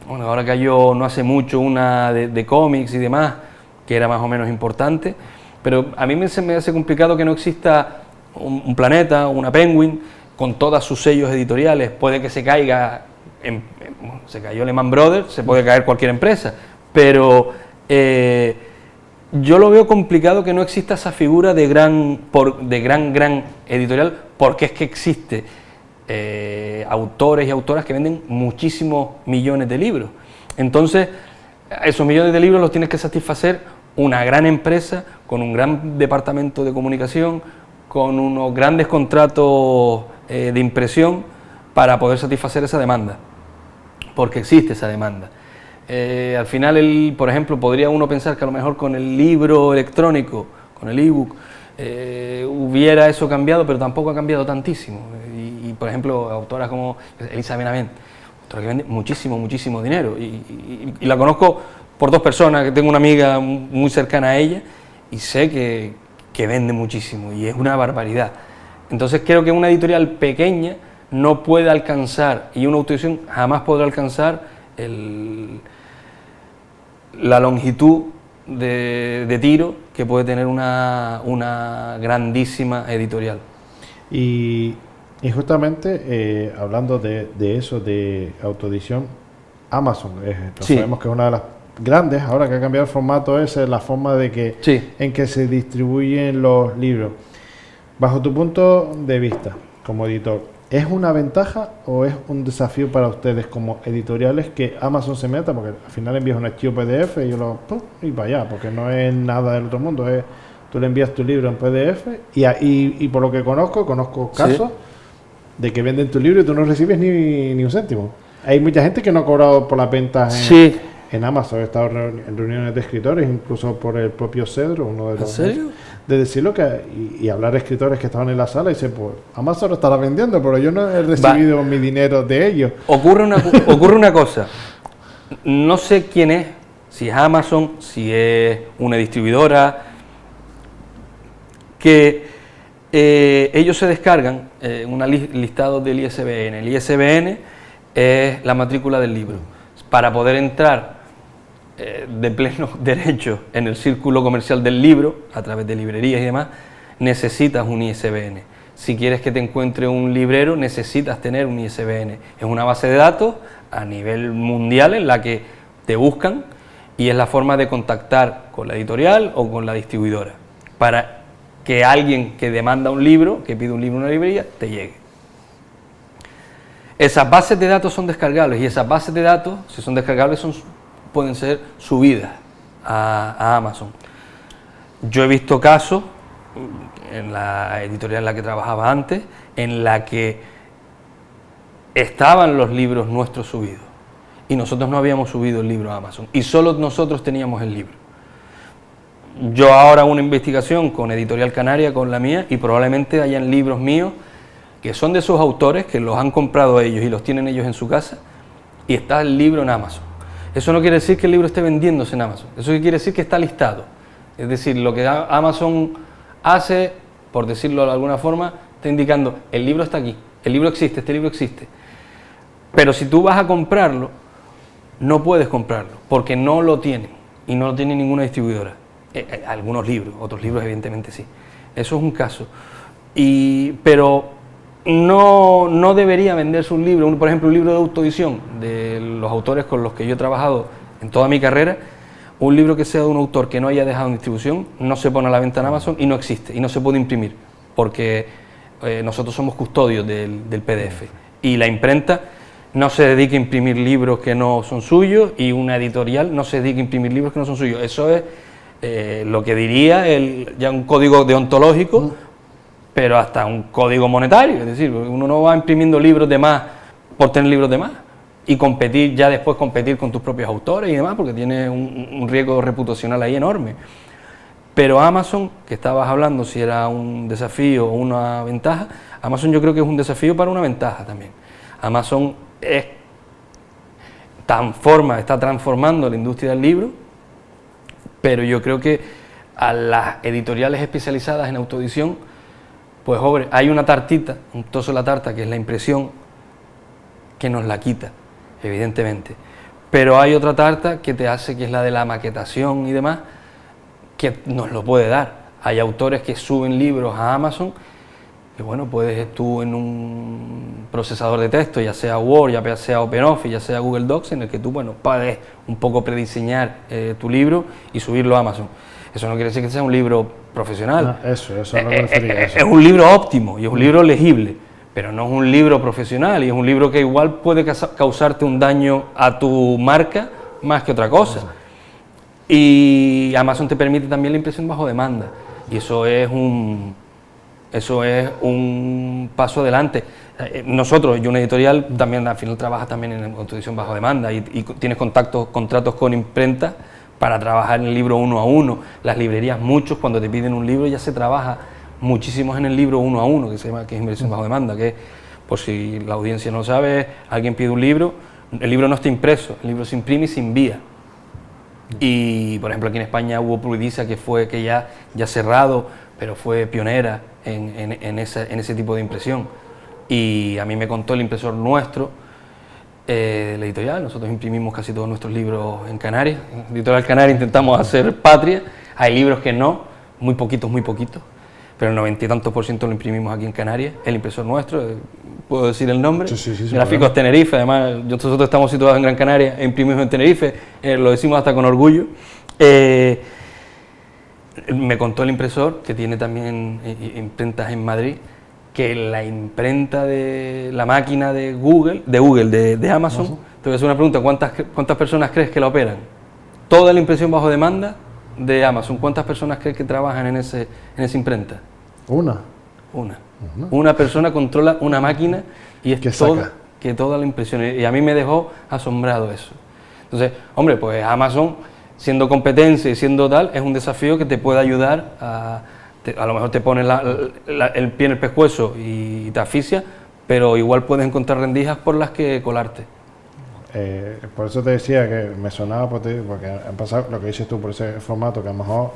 Bueno, ahora cayó no hace mucho una de cómics y demás, que era más o menos importante, pero a mí se me hace complicado que no exista un Planeta, una Penguin, con todos sus sellos editoriales. Puede que se caiga, se cayó Lehman Brothers, se puede caer cualquier empresa, pero yo lo veo complicado que no exista esa figura de gran editorial, porque es que existe autores y autoras que venden muchísimos millones de libros. Entonces, esos millones de libros los tienes que satisfacer una gran empresa, con un gran departamento de comunicación, con unos grandes contratos de impresión, para poder satisfacer esa demanda, porque existe esa demanda. Al final, por ejemplo, podría uno pensar que a lo mejor con el libro electrónico, con el ebook, hubiera eso cambiado, pero tampoco ha cambiado tantísimo. Y por ejemplo, autoras como Elisa Benavent, autora que vende muchísimo dinero, y la conozco por dos personas, que tengo una amiga muy cercana a ella, y sé que vende muchísimo, y es una barbaridad. Entonces creo que una editorial pequeña no puede alcanzar, y una autoedición jamás podrá alcanzar la longitud de tiro que puede tener una grandísima editorial. Y justamente hablando de eso, de autoedición, Amazon, sí, sabemos que es una de las grandes, ahora que ha cambiado el formato ese, la forma de que sí, en que se distribuyen los libros. Bajo tu punto de vista, como editor, ¿es una ventaja o es un desafío para ustedes como editoriales que Amazon se meta? Porque al final envías un archivo PDF y yo y para allá, porque no es nada del otro mundo, tú le envías tu libro en PDF y por lo que conozco casos de que venden tu libro y tú no recibes ni un céntimo. Hay mucha gente que no ha cobrado por las ventas en Amazon. He estado en reuniones de escritores, incluso por el propio Cedro, uno de los... ¿En serio? De decirlo y hablar a escritores que estaban en la sala y dice, pues Amazon lo estará vendiendo, pero yo no he recibido mi dinero de ellos. Ocurre una cosa, no sé quién es, si es Amazon, si es una distribuidora, que ellos se descargan un listado del ISBN. El ISBN es la matrícula del libro. Para poder entrar de pleno derecho en el círculo comercial del libro, a través de librerías y demás, necesitas un ISBN. Si quieres que te encuentre un librero, necesitas tener un ISBN. Es una base de datos a nivel mundial en la que te buscan y es la forma de contactar con la editorial o con la distribuidora para que alguien que demanda un libro, que pide un libro en una librería, te llegue. Esas bases de datos son descargables y esas bases de datos, si son descargables, pueden ser subidas a Amazon. Yo he visto casos en la editorial en la que trabajaba antes, en la que estaban los libros nuestros subidos y nosotros no habíamos subido el libro a Amazon y solo nosotros teníamos el libro. Yo ahora hago una investigación con Editorial Canaria, con la mía, y probablemente hayan libros míos que son de sus autores, que los han comprado ellos y los tienen ellos en su casa, y está el libro en Amazon. Eso no quiere decir que el libro esté vendiéndose en Amazon, eso quiere decir que está listado. Es decir, lo que Amazon hace, por decirlo de alguna forma, está indicando, el libro está aquí, el libro existe, este libro existe. Pero si tú vas a comprarlo, no puedes comprarlo, porque no lo tienen, y no lo tiene ninguna distribuidora. Algunos libros, otros libros evidentemente sí. Eso es un caso. Pero no debería venderse un libro, por ejemplo un libro de autoedición de los autores con los que yo he trabajado en toda mi carrera, un libro que sea de un autor que no haya dejado en distribución, no se pone a la venta en Amazon y no existe, y no se puede imprimir, porque nosotros somos custodios del PDF, y la imprenta no se dedica a imprimir libros que no son suyos, y una editorial no se dedica a imprimir libros que no son suyos. Eso es lo que diría ya un código deontológico, pero hasta un código monetario, es decir, uno no va imprimiendo libros de más por tener libros de más y competir, ya después competir con tus propios autores y demás, porque tiene un riesgo reputacional ahí enorme. Pero Amazon, que estabas hablando si era un desafío o una ventaja, Amazon yo creo que es un desafío para una ventaja también. Amazon está transformando la industria del libro, pero yo creo que a las editoriales especializadas en autoedición, pues hombre, hay una tartita, un trozo de la tarta, que es la impresión, que nos la quita, evidentemente. Pero hay otra tarta que te hace, que es la de la maquetación y demás, que nos lo puede dar. Hay autores que suben libros a Amazon, que bueno, puedes tú en un procesador de texto, ya sea Word, ya sea OpenOffice, ya sea Google Docs, en el que tú, bueno, puedes un poco prediseñar tu libro y subirlo a Amazon. Eso no quiere decir que sea un libro profesional. No, eso no me refería a eso. Es un libro óptimo y es un libro legible, pero no es un libro profesional, y es un libro que igual puede causarte un daño a tu marca más que otra cosa. Y Amazon te permite también la impresión bajo demanda, y eso es un paso adelante. Nosotros, yo una editorial, también al final trabaja también en autoedición bajo demanda y tienes contratos con imprenta para trabajar en el libro 1 a 1. Las librerías, muchos, cuando te piden un libro, ya se trabaja muchísimos en el libro 1 a 1, que se llama, que es impresión bajo demanda, que, por si la audiencia no sabe, alguien pide un libro, el libro no está impreso, el libro se imprime y se envía. Y por ejemplo aquí en España hubo Pluridisa, que ya cerrado, pero fue pionera en ese tipo de impresión. Y a mí me contó el impresor nuestro, la editorial, nosotros imprimimos casi todos nuestros libros en Canarias, en Editorial Canaria intentamos hacer patria, hay libros que no, muy poquitos, pero el 90 y tantos % lo imprimimos aquí en Canarias, el impresor nuestro, puedo decir el nombre, sí, Gráficos Tenerife, además nosotros estamos situados en Gran Canaria e imprimimos en Tenerife, lo decimos hasta con orgullo. Me contó el impresor, que tiene también imprentas en Madrid, que la imprenta de la máquina de Amazon, te voy a hacer una pregunta, ¿cuántas personas crees que la operan? Toda la impresión bajo demanda de Amazon, ¿cuántas personas crees que trabajan en esa imprenta? Una. Una persona controla una máquina y es toda la impresión, y a mí me dejó asombrado eso. Entonces, hombre, pues Amazon, siendo competencia y siendo tal, es un desafío que te puede ayudar a lo mejor te pone el pie en el pescuezo y te asfixia, pero igual puedes encontrar rendijas por las que colarte. Por eso te decía que me sonaba porque han pasado lo que dices tú por ese formato, que a lo mejor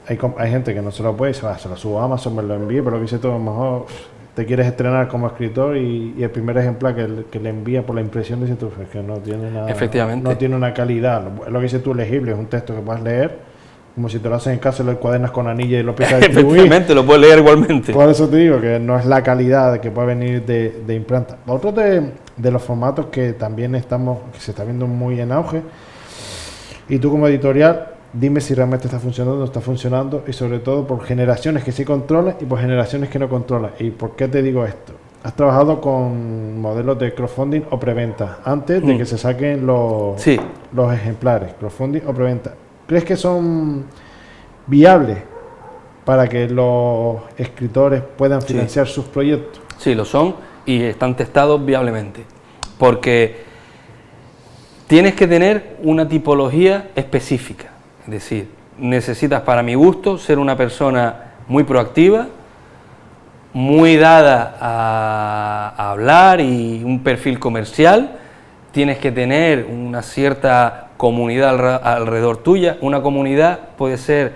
hay gente que no se lo puede y se lo subo a Amazon, me lo envíe, pero lo que dice tú, a lo mejor te quieres estrenar como escritor y el primer ejemplar que le envía por la impresión dice tú, es que no tiene nada, Efectivamente. no tiene una calidad, lo que dice tú legible, es un texto que puedes leer, como si te lo haces en casa, lo encuadernas con anilla y lo empiezas a distribuir. Efectivamente, lo puedes leer igualmente. Por eso te digo que no es la calidad que puede venir de imprenta. Otro de los formatos que también que se está viendo muy en auge, y tú como editorial, dime si realmente está funcionando o no está funcionando, y sobre todo por generaciones que sí controlas y por generaciones que no controlas. ¿Y por qué te digo esto? Has trabajado con modelos de crowdfunding o preventa antes de que se saquen los ejemplares, crowdfunding o preventa. ¿Crees que son viables para que los escritores puedan financiar sus proyectos? Sí, lo son y están testados viablemente, porque tienes que tener una tipología específica. Es decir, necesitas, para mi gusto, ser una persona muy proactiva, muy dada a hablar y un perfil comercial. Tienes que tener una cierta comunidad alrededor tuya. Una comunidad puede ser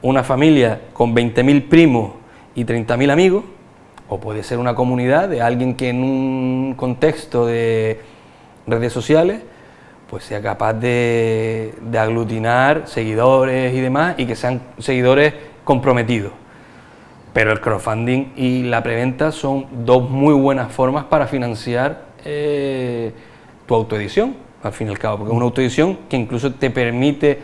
una familia con 20.000 primos y 30.000 amigos, o puede ser una comunidad de alguien que en un contexto de redes sociales pues sea capaz de aglutinar seguidores y demás, y que sean seguidores comprometidos. Pero el crowdfunding y la preventa son dos muy buenas formas para financiar tu autoedición, al fin y al cabo, porque es una autoedición que incluso te permite,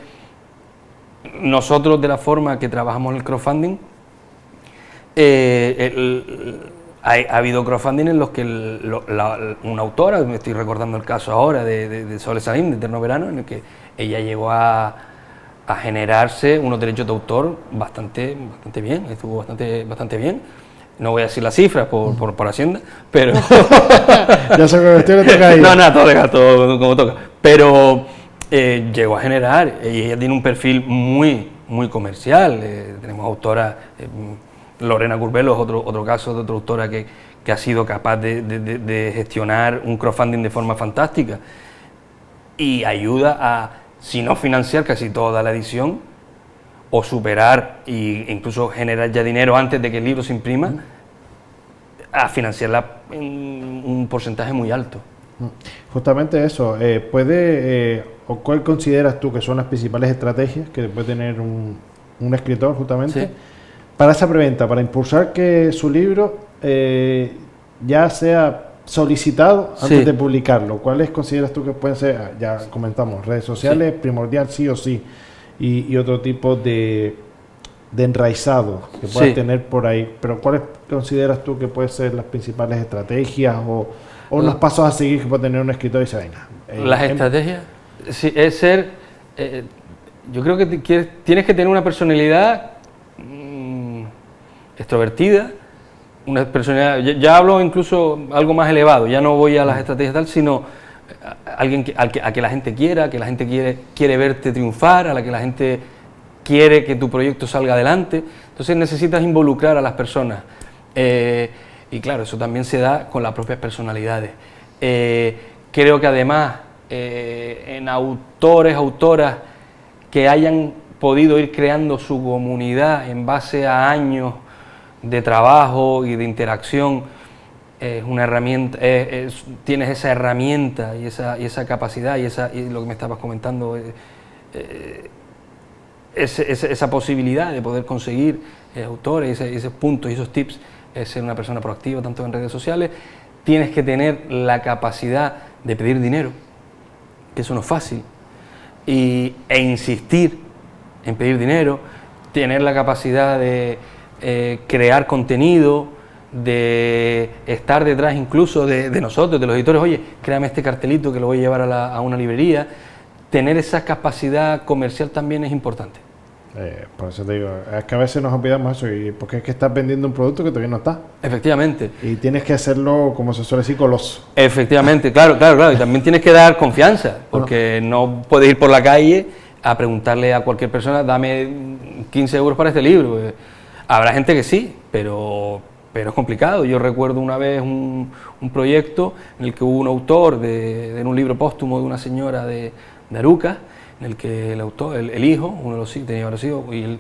nosotros de la forma que trabajamos el crowdfunding, ha habido crowdfunding en los que una autora, me estoy recordando el caso ahora de Sole Salim, de Eterno Verano, en el que ella llegó a generarse unos derechos de autor bastante bien, estuvo bastante bien. No voy a decir las cifras por Hacienda, pero... Ya se convirtió en toca ahí. No, todo como toca. Pero llegó a generar, y ella tiene un perfil muy comercial. Tenemos autoras... Lorena Curbelo es otro caso de otra autora que ha sido capaz de gestionar un crowdfunding de forma fantástica y ayuda a, si no financiar casi toda la edición, o superar e incluso generar ya dinero antes de que el libro se imprima, a financiarla en un porcentaje muy alto. Justamente eso, o ¿cuál consideras tú que son las principales estrategias que puede tener un escritor justamente? Sí. Para esa preventa, para impulsar que su libro ya sea solicitado antes de publicarlo. ¿Cuáles consideras tú que pueden ser? Ya comentamos, redes sociales, primordial sí o sí, y otro tipo de enraizado que puedas tener por ahí. Pero ¿cuáles consideras tú que pueden ser las principales estrategias o unos pasos a seguir que puede tener un escritor y dice, venga? Las estrategias, sí, es ser... yo creo que tienes que tener una personalidad extrovertida, una personalidad, ya hablo incluso algo más elevado, ya no voy a las estrategias tal, sino alguien a que la gente quiera, que la gente quiere verte triunfar, a la que la gente quiere que tu proyecto salga adelante. Entonces necesitas involucrar a las personas, y claro, eso también se da con las propias personalidades. Creo que además en autoras que hayan podido ir creando su comunidad en base a años de trabajo y de interacción, es una herramienta, tienes esa herramienta y esa capacidad y lo que me estabas comentando, esa posibilidad de poder conseguir autores, esos puntos y esos tips, es ser una persona proactiva tanto en redes sociales. Tienes que tener la capacidad de pedir dinero, que eso no es fácil, e insistir en pedir dinero, tener la capacidad de crear contenido, de estar detrás incluso de nosotros, de los editores. Oye, créame este cartelito que lo voy a llevar a una librería. Tener esa capacidad comercial también es importante. Por eso te digo, es que a veces nos olvidamos eso, porque es que estás vendiendo un producto que todavía no está. Efectivamente. Y tienes que hacerlo, como se suele decir, coloso. Efectivamente, claro. Y también tienes que dar confianza, porque no puedes ir por la calle a preguntarle a cualquier persona, dame 15 euros para este libro. Habrá gente que sí, pero es complicado. Yo recuerdo una vez un proyecto en el que hubo un autor de un libro póstumo de una señora de Aruca, en el que el autor, el hijo, uno de los hijos, tenía varios hijos, y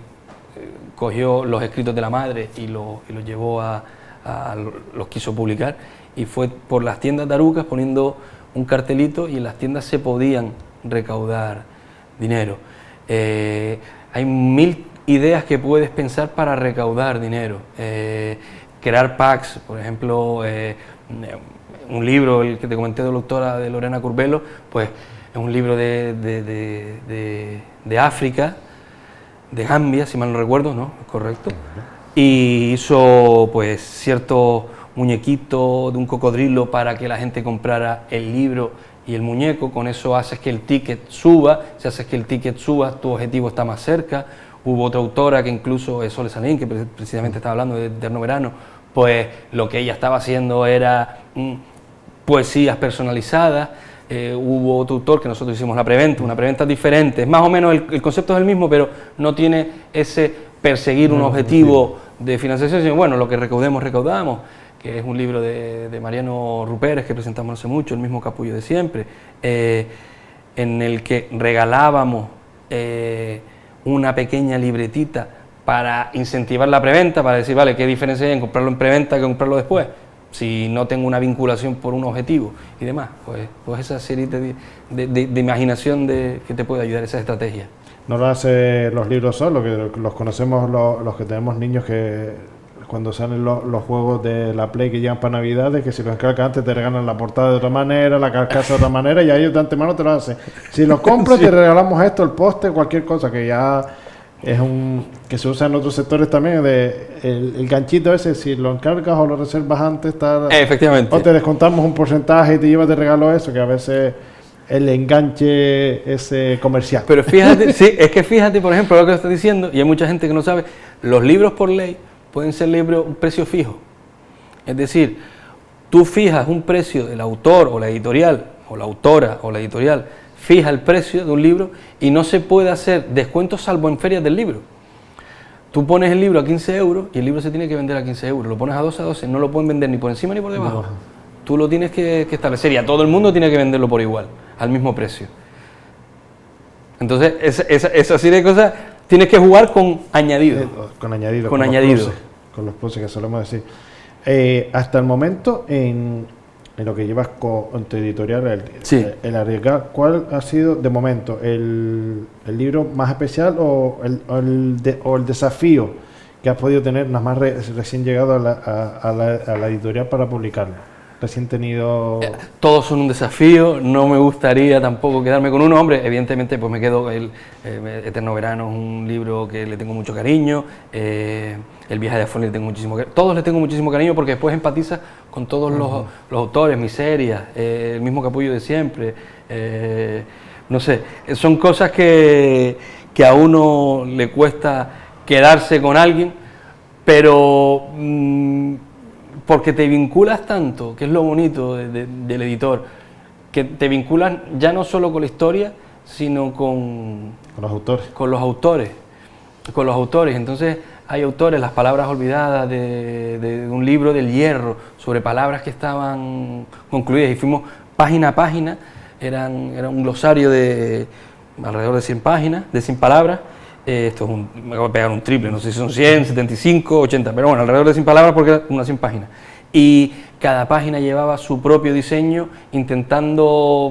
cogió los escritos de la madre y los llevó los quiso publicar, y fue por las tiendas de Arucas poniendo un cartelito, y en las tiendas se podían recaudar dinero. Hay 1000 ideas que puedes pensar para recaudar dinero. Crear packs, por ejemplo, un libro, el que te comenté de la autora de Lorena Curbelo, pues es un libro de África, de Gambia, si mal no recuerdo, ¿no? Correcto. Y hizo pues ciertos muñequitos de un cocodrilo para que la gente comprara el libro y el muñeco. Con eso haces que el ticket suba. Si haces que el ticket suba, tu objetivo está más cerca. Hubo otra autora que incluso es Sole Salín, que precisamente estaba hablando de Eterno Verano, pues lo que ella estaba haciendo era poesías personalizadas. Hubo otro autor que nosotros hicimos la preventa, una preventa diferente, más o menos el concepto es el mismo, pero no tiene ese perseguir un objetivo de financiación, sino bueno, lo que recaudemos, recaudamos, que es un libro de Mariano Ruperes que presentamos hace mucho, el mismo capullo de siempre, en el que regalábamos una pequeña libretita para incentivar la preventa, para decir, vale, ¿qué diferencia hay en comprarlo en preventa que comprarlo después? Si no tengo una vinculación por un objetivo y demás, pues esa serie de imaginación que te puede ayudar, esa estrategia. No lo hace los libros solos, que los conocemos los que tenemos niños, que cuando salen los juegos de la Play que llegan para Navidades, que si los encargas antes te regalan la portada de otra manera, la carcasa de otra manera, y a ellos de antemano te lo hacen. Si los compras, sí, te regalamos esto, el póster, cualquier cosa, que ya es que se usa en otros sectores también, el ganchito ese, si lo encargas o lo reservas antes, efectivamente, o te descontamos un porcentaje y te llevas de regalo eso, que a veces el enganche es comercial. Pero fíjate, sí, es que fíjate, por ejemplo, lo que estás diciendo, y hay mucha gente que no sabe, los libros por ley pueden ser libros un precio fijo. Es decir, tú fijas un precio del autor o la editorial, o la autora o la editorial, fija el precio de un libro y no se puede hacer descuentos salvo en ferias del libro. Tú pones el libro a 15 euros y el libro se tiene que vender a 15 euros. Lo pones a 12, no lo pueden vender ni por encima ni por debajo. No. Tú lo tienes que establecer, y a todo el mundo tiene que venderlo por igual, al mismo precio. Entonces, esa serie de cosas tienes que jugar con añadido. Con añadido. Con los pluses que solemos decir. Hasta el momento, en lo que llevas con tu editorial, sí, el Arriesgar, ¿cuál ha sido de momento el libro más especial o el desafío que has podido tener, nada más recién llegado a la editorial para publicarlo? Recién tenido... Todos son un desafío, no me gustaría tampoco quedarme con uno. Hombre, evidentemente pues me quedo, Eterno Verano es un libro que le tengo mucho cariño, El viaje de Afón le tengo muchísimo cariño, todos le tengo muchísimo cariño porque después empatiza con todos los autores, Miserias, el mismo capullo de siempre, no sé, son cosas que a uno le cuesta quedarse con alguien, pero... porque te vinculas tanto, que es lo bonito del editor, que te vinculas ya no solo con la historia, sino con los autores. Con los autores. Entonces hay autores, Las palabras olvidadas de un libro del Hierro, sobre palabras que estaban concluidas, y fuimos página a página, era un glosario de alrededor de 100 páginas, de 100 palabras. Esto es me acabo de pegar un triple, no sé si son 100, 75, 80, pero bueno, alrededor de 100 palabras porque era unas 100 páginas. Y cada página llevaba su propio diseño, intentando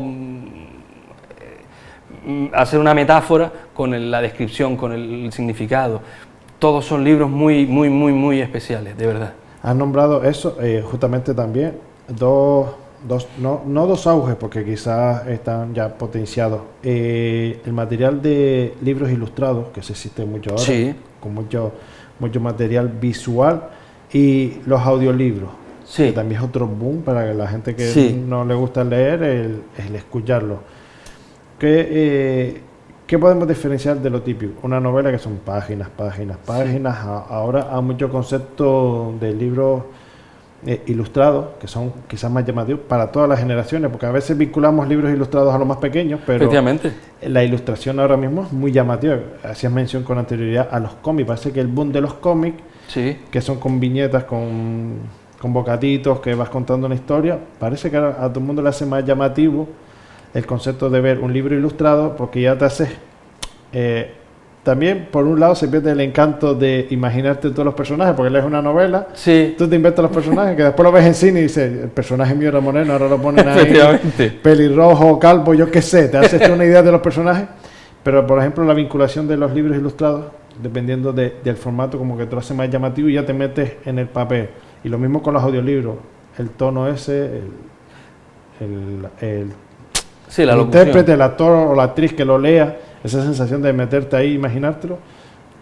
hacer una metáfora con la descripción, con el significado. Todos son libros muy, muy, muy, muy especiales, de verdad. Has nombrado eso, justamente también, no dos auges, porque quizás están ya potenciados. El material de libros ilustrados, que se existe mucho ahora, sí, con mucho material visual, y los audiolibros, sí, que también es otro boom para la gente que sí, no le gusta leer, el escucharlo. ¿Qué podemos diferenciar de lo típico? Una novela que son páginas. Sí. Ahora hay muchos conceptos de libros ilustrados, que son quizás más llamativos para todas las generaciones, porque a veces vinculamos libros ilustrados a los más pequeños, pero la ilustración ahora mismo es muy llamativa. Hacías mención con anterioridad a los cómics. Parece que el boom de los cómics, sí, que son con viñetas, con bocatitos, que vas contando una historia, parece que a todo el mundo le hace más llamativo el concepto de ver un libro ilustrado, porque ya te también, por un lado, se pierde el encanto de imaginarte todos los personajes, porque lees una novela, Sí. tú te inventas los personajes, que después lo ves en cine y dices, el personaje mío era moreno, ahora lo ponen ahí Efectivamente. pelirrojo, calvo, yo qué sé, te haces tú una idea de los personajes, pero por ejemplo la vinculación de los libros ilustrados, dependiendo del formato, como que te lo hace más llamativo y ya te metes en el papel. Y lo mismo con los audiolibros, el tono ese, el Sí, la el locución. intérprete, el actor o la actriz que lo lea, esa sensación de meterte ahí, imaginártelo.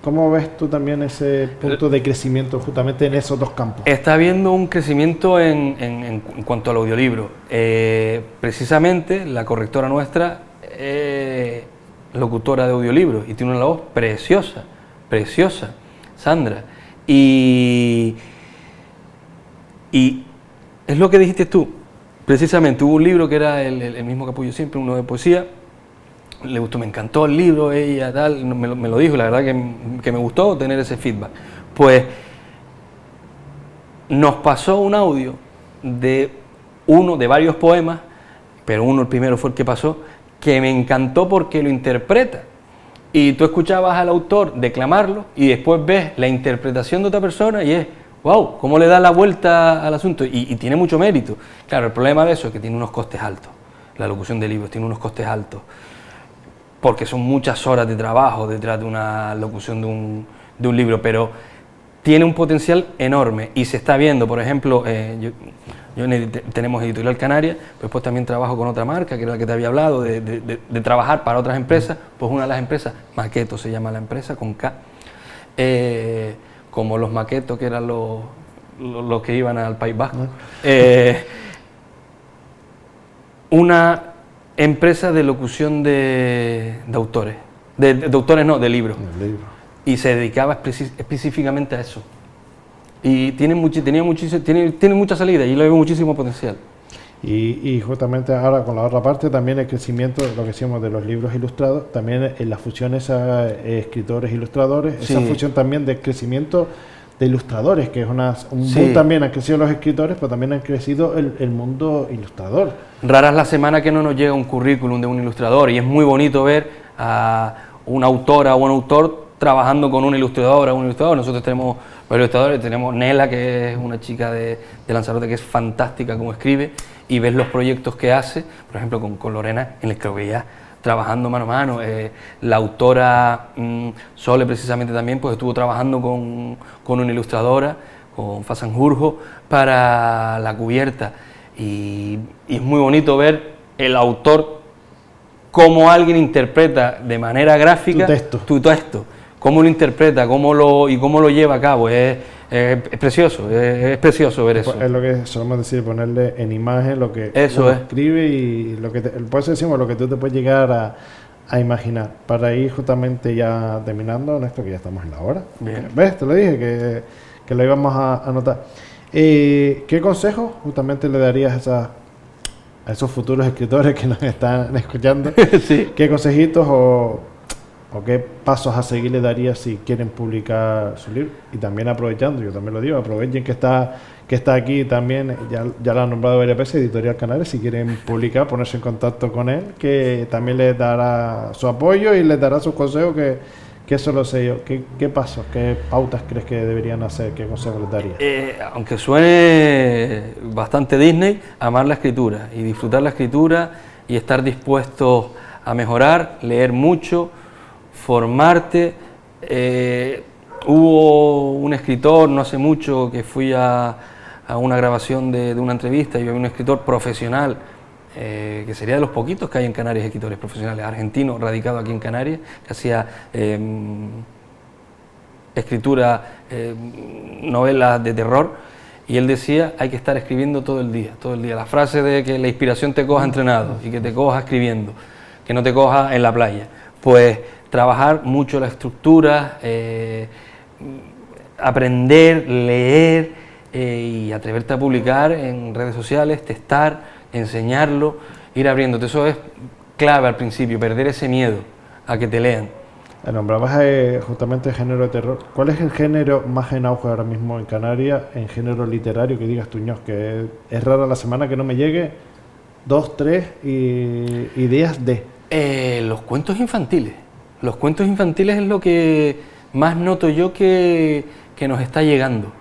¿Cómo ves tú también ese punto de crecimiento justamente en esos dos campos? Está habiendo un crecimiento en cuanto al audiolibro. Precisamente la correctora nuestra es locutora de audiolibros y tiene una voz preciosa, preciosa, Sandra. Y es lo que dijiste tú. Precisamente hubo un libro que era el mismo que apoyo siempre, uno de poesía. Le gustó, me encantó el libro, ella tal, me lo dijo, la verdad que me gustó tener ese feedback. Pues nos pasó un audio de uno de varios poemas, pero uno, el primero fue el que pasó, que me encantó porque lo interpreta. Y tú escuchabas al autor declamarlo y después ves la interpretación de otra persona y es, wow, cómo le da la vuelta al asunto. Y tiene mucho mérito. Claro, el problema de eso es que tiene unos costes altos. La locución de libros tiene unos costes altos. Porque son muchas horas de trabajo detrás de una locución de un libro, pero tiene un potencial enorme y se está viendo, por ejemplo, tenemos Editorial Canaria, pero después también trabajo con otra marca, que era la que te había hablado, de trabajar para otras empresas, pues una de las empresas, Maqueto se llama la empresa, con K, como los maquetos que eran los que iban al País Vasco, una empresa de locución de autores, de autores no, de libros, y se dedicaba específicamente a eso. Y tiene mucha salida y le veo muchísimo potencial. Y justamente ahora con la otra parte también el crecimiento, lo que decíamos de los libros ilustrados, también en la fusión esa escritores ilustradores, Sí. esa fusión también del crecimiento de ilustradores, que es un Sí. boom también, han crecido los escritores, pero también han crecido el mundo ilustrador. Rara es la semana que no nos llega un currículum de un ilustrador y es muy bonito ver a una autora o un autor trabajando con una ilustradora o un ilustrador. Nosotros tenemos varios ilustradores, tenemos Nela, que es una chica de Lanzarote que es fantástica como escribe, y ves los proyectos que hace, por ejemplo con Lorena, en el que lo veía trabajando mano a mano. La autora Sole precisamente también pues estuvo trabajando con una ilustradora, con Fasanjurjo, para la cubierta, y es muy bonito ver el autor cómo alguien interpreta de manera gráfica tu texto, cómo lo interpreta, cómo lo lleva a cabo. Es precioso, es precioso ver eso. Es lo que solemos decir, ponerle en imagen lo que eso uno es. escribe y lo que por eso decimos lo que tú te puedes llegar a imaginar. Para ir justamente ya terminando, Néstor, que ya estamos en la hora. Bien. ¿Ves? Te lo dije que lo íbamos a anotar. ¿Qué consejos justamente le darías a esos futuros escritores que nos están escuchando? Sí. ¿Qué consejitos o qué pasos a seguir le darías si quieren publicar su libro? Y también aprovechando, yo también lo digo, aprovechen que está aquí también, ya lo han nombrado varias veces, Editorial Canaria, si quieren publicar, ponerse en contacto con él, que también les dará su apoyo y les dará sus consejos, que eso lo sé yo. ¿Qué pasos, qué pautas crees que deberían hacer? ¿Qué consejos les darías? Aunque suene bastante Disney, amar la escritura y disfrutar la escritura y estar dispuestos a mejorar, leer mucho, formarte. Hubo un escritor no hace mucho que fui a una grabación de una entrevista y había un escritor profesional, que sería de los poquitos que hay en Canarias, escritores profesionales, argentino, radicado aquí en Canarias, que hacía escritura, novelas de terror, y él decía, hay que estar escribiendo todo el día. La frase de que la inspiración te coja entrenado y que te coja escribiendo, que no te coja en la playa. Pues trabajar mucho la estructura, aprender, leer y atreverte a publicar en redes sociales, testar, enseñarlo, ir abriéndote. Eso es clave al principio, perder ese miedo a que te lean. Nombrabas justamente el género de terror. ¿Cuál es el género más en auge ahora mismo en Canarias, en género literario, que digas tú, Ños, que es rara la semana que no me llegue 2, 3 ideas de? Los cuentos infantiles. Los cuentos infantiles es lo que más noto yo que nos está llegando.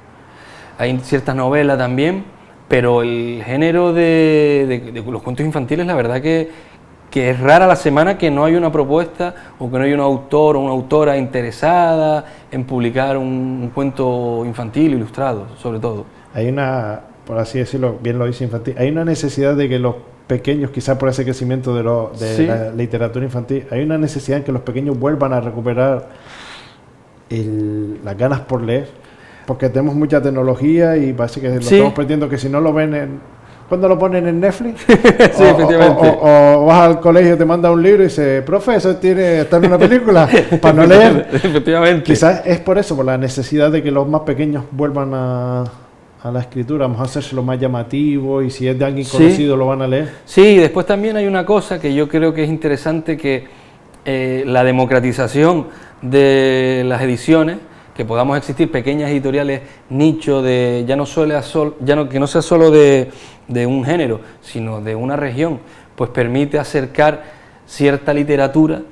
Hay ciertas novelas también, pero el género de los cuentos infantiles, la verdad que es rara la semana que no hay una propuesta o que no hay un autor o una autora interesada en publicar un cuento infantil ilustrado, sobre todo. Hay una, por así decirlo, bien lo dice infantil, hay una necesidad de que los pequeños, quizás por ese crecimiento de Sí. la literatura infantil, hay una necesidad en que los pequeños vuelvan a recuperar las ganas por leer, porque tenemos mucha tecnología y parece que lo Sí. estamos perdiendo, que si no lo ven ¿cuándo lo ponen en Netflix? Sí, efectivamente. O vas al colegio, te manda un libro y dice, profe, eso está en una película, para no leer. Efectivamente. Quizás es por eso, por la necesidad de que los más pequeños vuelvan a la escritura, vamos a hacerse lo más llamativo, y si es de alguien Sí. conocido lo van a leer. Sí, y después también hay una cosa que yo creo que es interesante, que la democratización de las ediciones, que podamos existir pequeñas editoriales nicho de que no sea solo de un género, sino de una región, pues permite acercar cierta literatura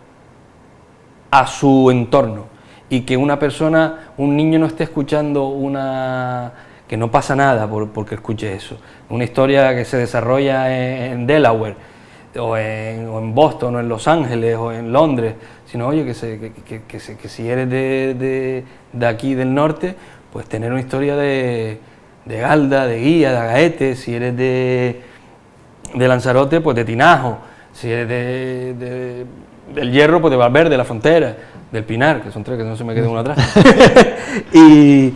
a su entorno, y que un niño no esté escuchando que no pasa nada porque escuche eso, una historia que se desarrolla en Delaware, o en Boston, o en Los Ángeles, o en Londres, sino, oye, que si eres de aquí del norte, pues tener una historia de Galda, de Guía, de Agaete; si eres de Lanzarote, pues de Tinajo; si eres del Hierro, pues de Valverde, de La Frontera, del Pinar, que son tres, que no se me quede uno atrás. Y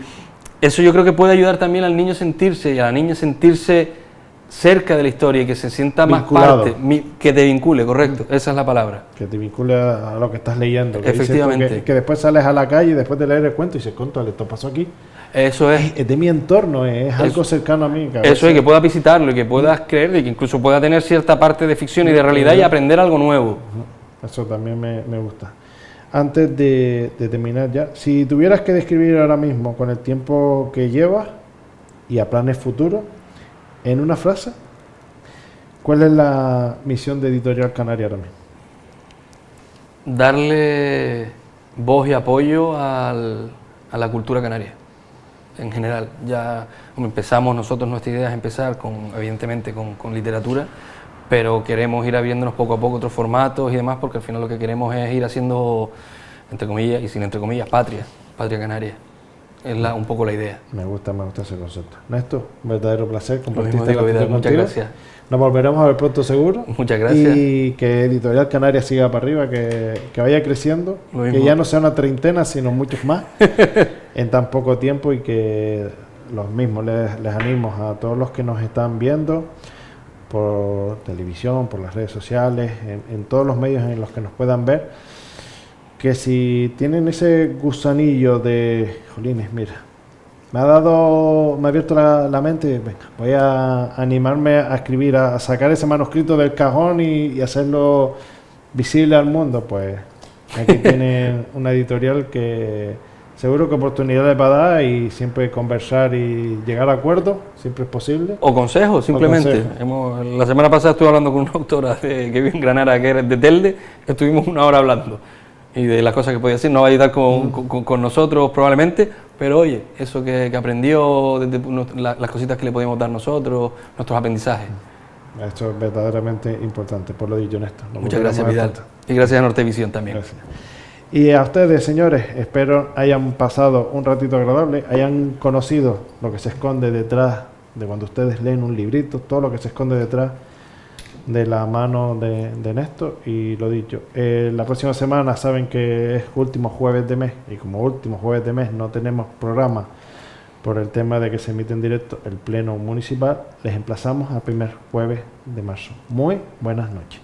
eso yo creo que puede ayudar también al niño sentirse, y a la niña sentirse cerca de la historia, y que se sienta Vinculado. más parte, que te vincule, correcto, esa es la palabra. Que te vincule a lo que estás leyendo. Que Efectivamente. dices tú que después sales a la calle después de leer el cuento y dices, contra, esto pasó aquí. Eso es. Es de mi entorno, es algo cercano a mí. Que a Eso es, veces- que puedas visitarlo y que puedas creer, y que incluso pueda tener cierta parte de ficción y de realidad y aprender algo nuevo. Eso también me gusta. Antes de terminar ya, si tuvieras que describir ahora mismo, con el tiempo que llevas y a planes futuros, en una frase, ¿cuál es la misión de Editorial Canaria ahora mismo? Darle voz y apoyo a la cultura canaria, en general. Ya empezamos nosotros, nuestra idea es empezar evidentemente con literatura, pero queremos ir abriéndonos poco a poco otros formatos y demás, porque al final lo que queremos es ir haciendo, entre comillas y sin entre comillas, patria canaria. Es un poco la idea. Me gusta ese concepto. Néstor, un verdadero placer Lo compartir mismo este digo, ratito Vidal, muchas contigo. gracias. Nos volveremos a ver pronto seguro. Muchas gracias. Y que Editorial Canaria siga para arriba, que vaya creciendo, Lo que mismo. ya no sea una treintena, sino muchos más en tan poco tiempo, y que los mismos les animo a todos los que nos están viendo por televisión, por las redes sociales, en todos los medios en los que nos puedan ver, que si tienen ese gusanillo de, jolines, mira, me ha abierto la mente, venga, voy a animarme a escribir, a sacar ese manuscrito del cajón y hacerlo visible al mundo, pues aquí tienen una editorial que seguro que oportunidades va a dar, y siempre conversar y llegar a acuerdos, siempre es posible. O consejos, simplemente. consejo. La semana pasada estuve hablando con una autora que vive en Granada, que era de Telde, estuvimos una hora hablando, y de las cosas que podía decir. No va a ayudar con nosotros probablemente, pero oye, eso que aprendió, desde las cositas que le podíamos dar nosotros, nuestros aprendizajes. Esto es verdaderamente importante, por lo dicho, Néstor. Nos Muchas volveremos gracias, a ver Vidal. pronto. Y gracias a Nortevisión también. Gracias. Y a ustedes, señores, espero hayan pasado un ratito agradable, hayan conocido lo que se esconde detrás de cuando ustedes leen un librito, todo lo que se esconde detrás de la mano de Néstor. Y lo dicho, la próxima semana saben que es último jueves de mes, y como último jueves de mes no tenemos programa por el tema de que se emite en directo el pleno municipal, les emplazamos al primer jueves de marzo. Muy buenas noches.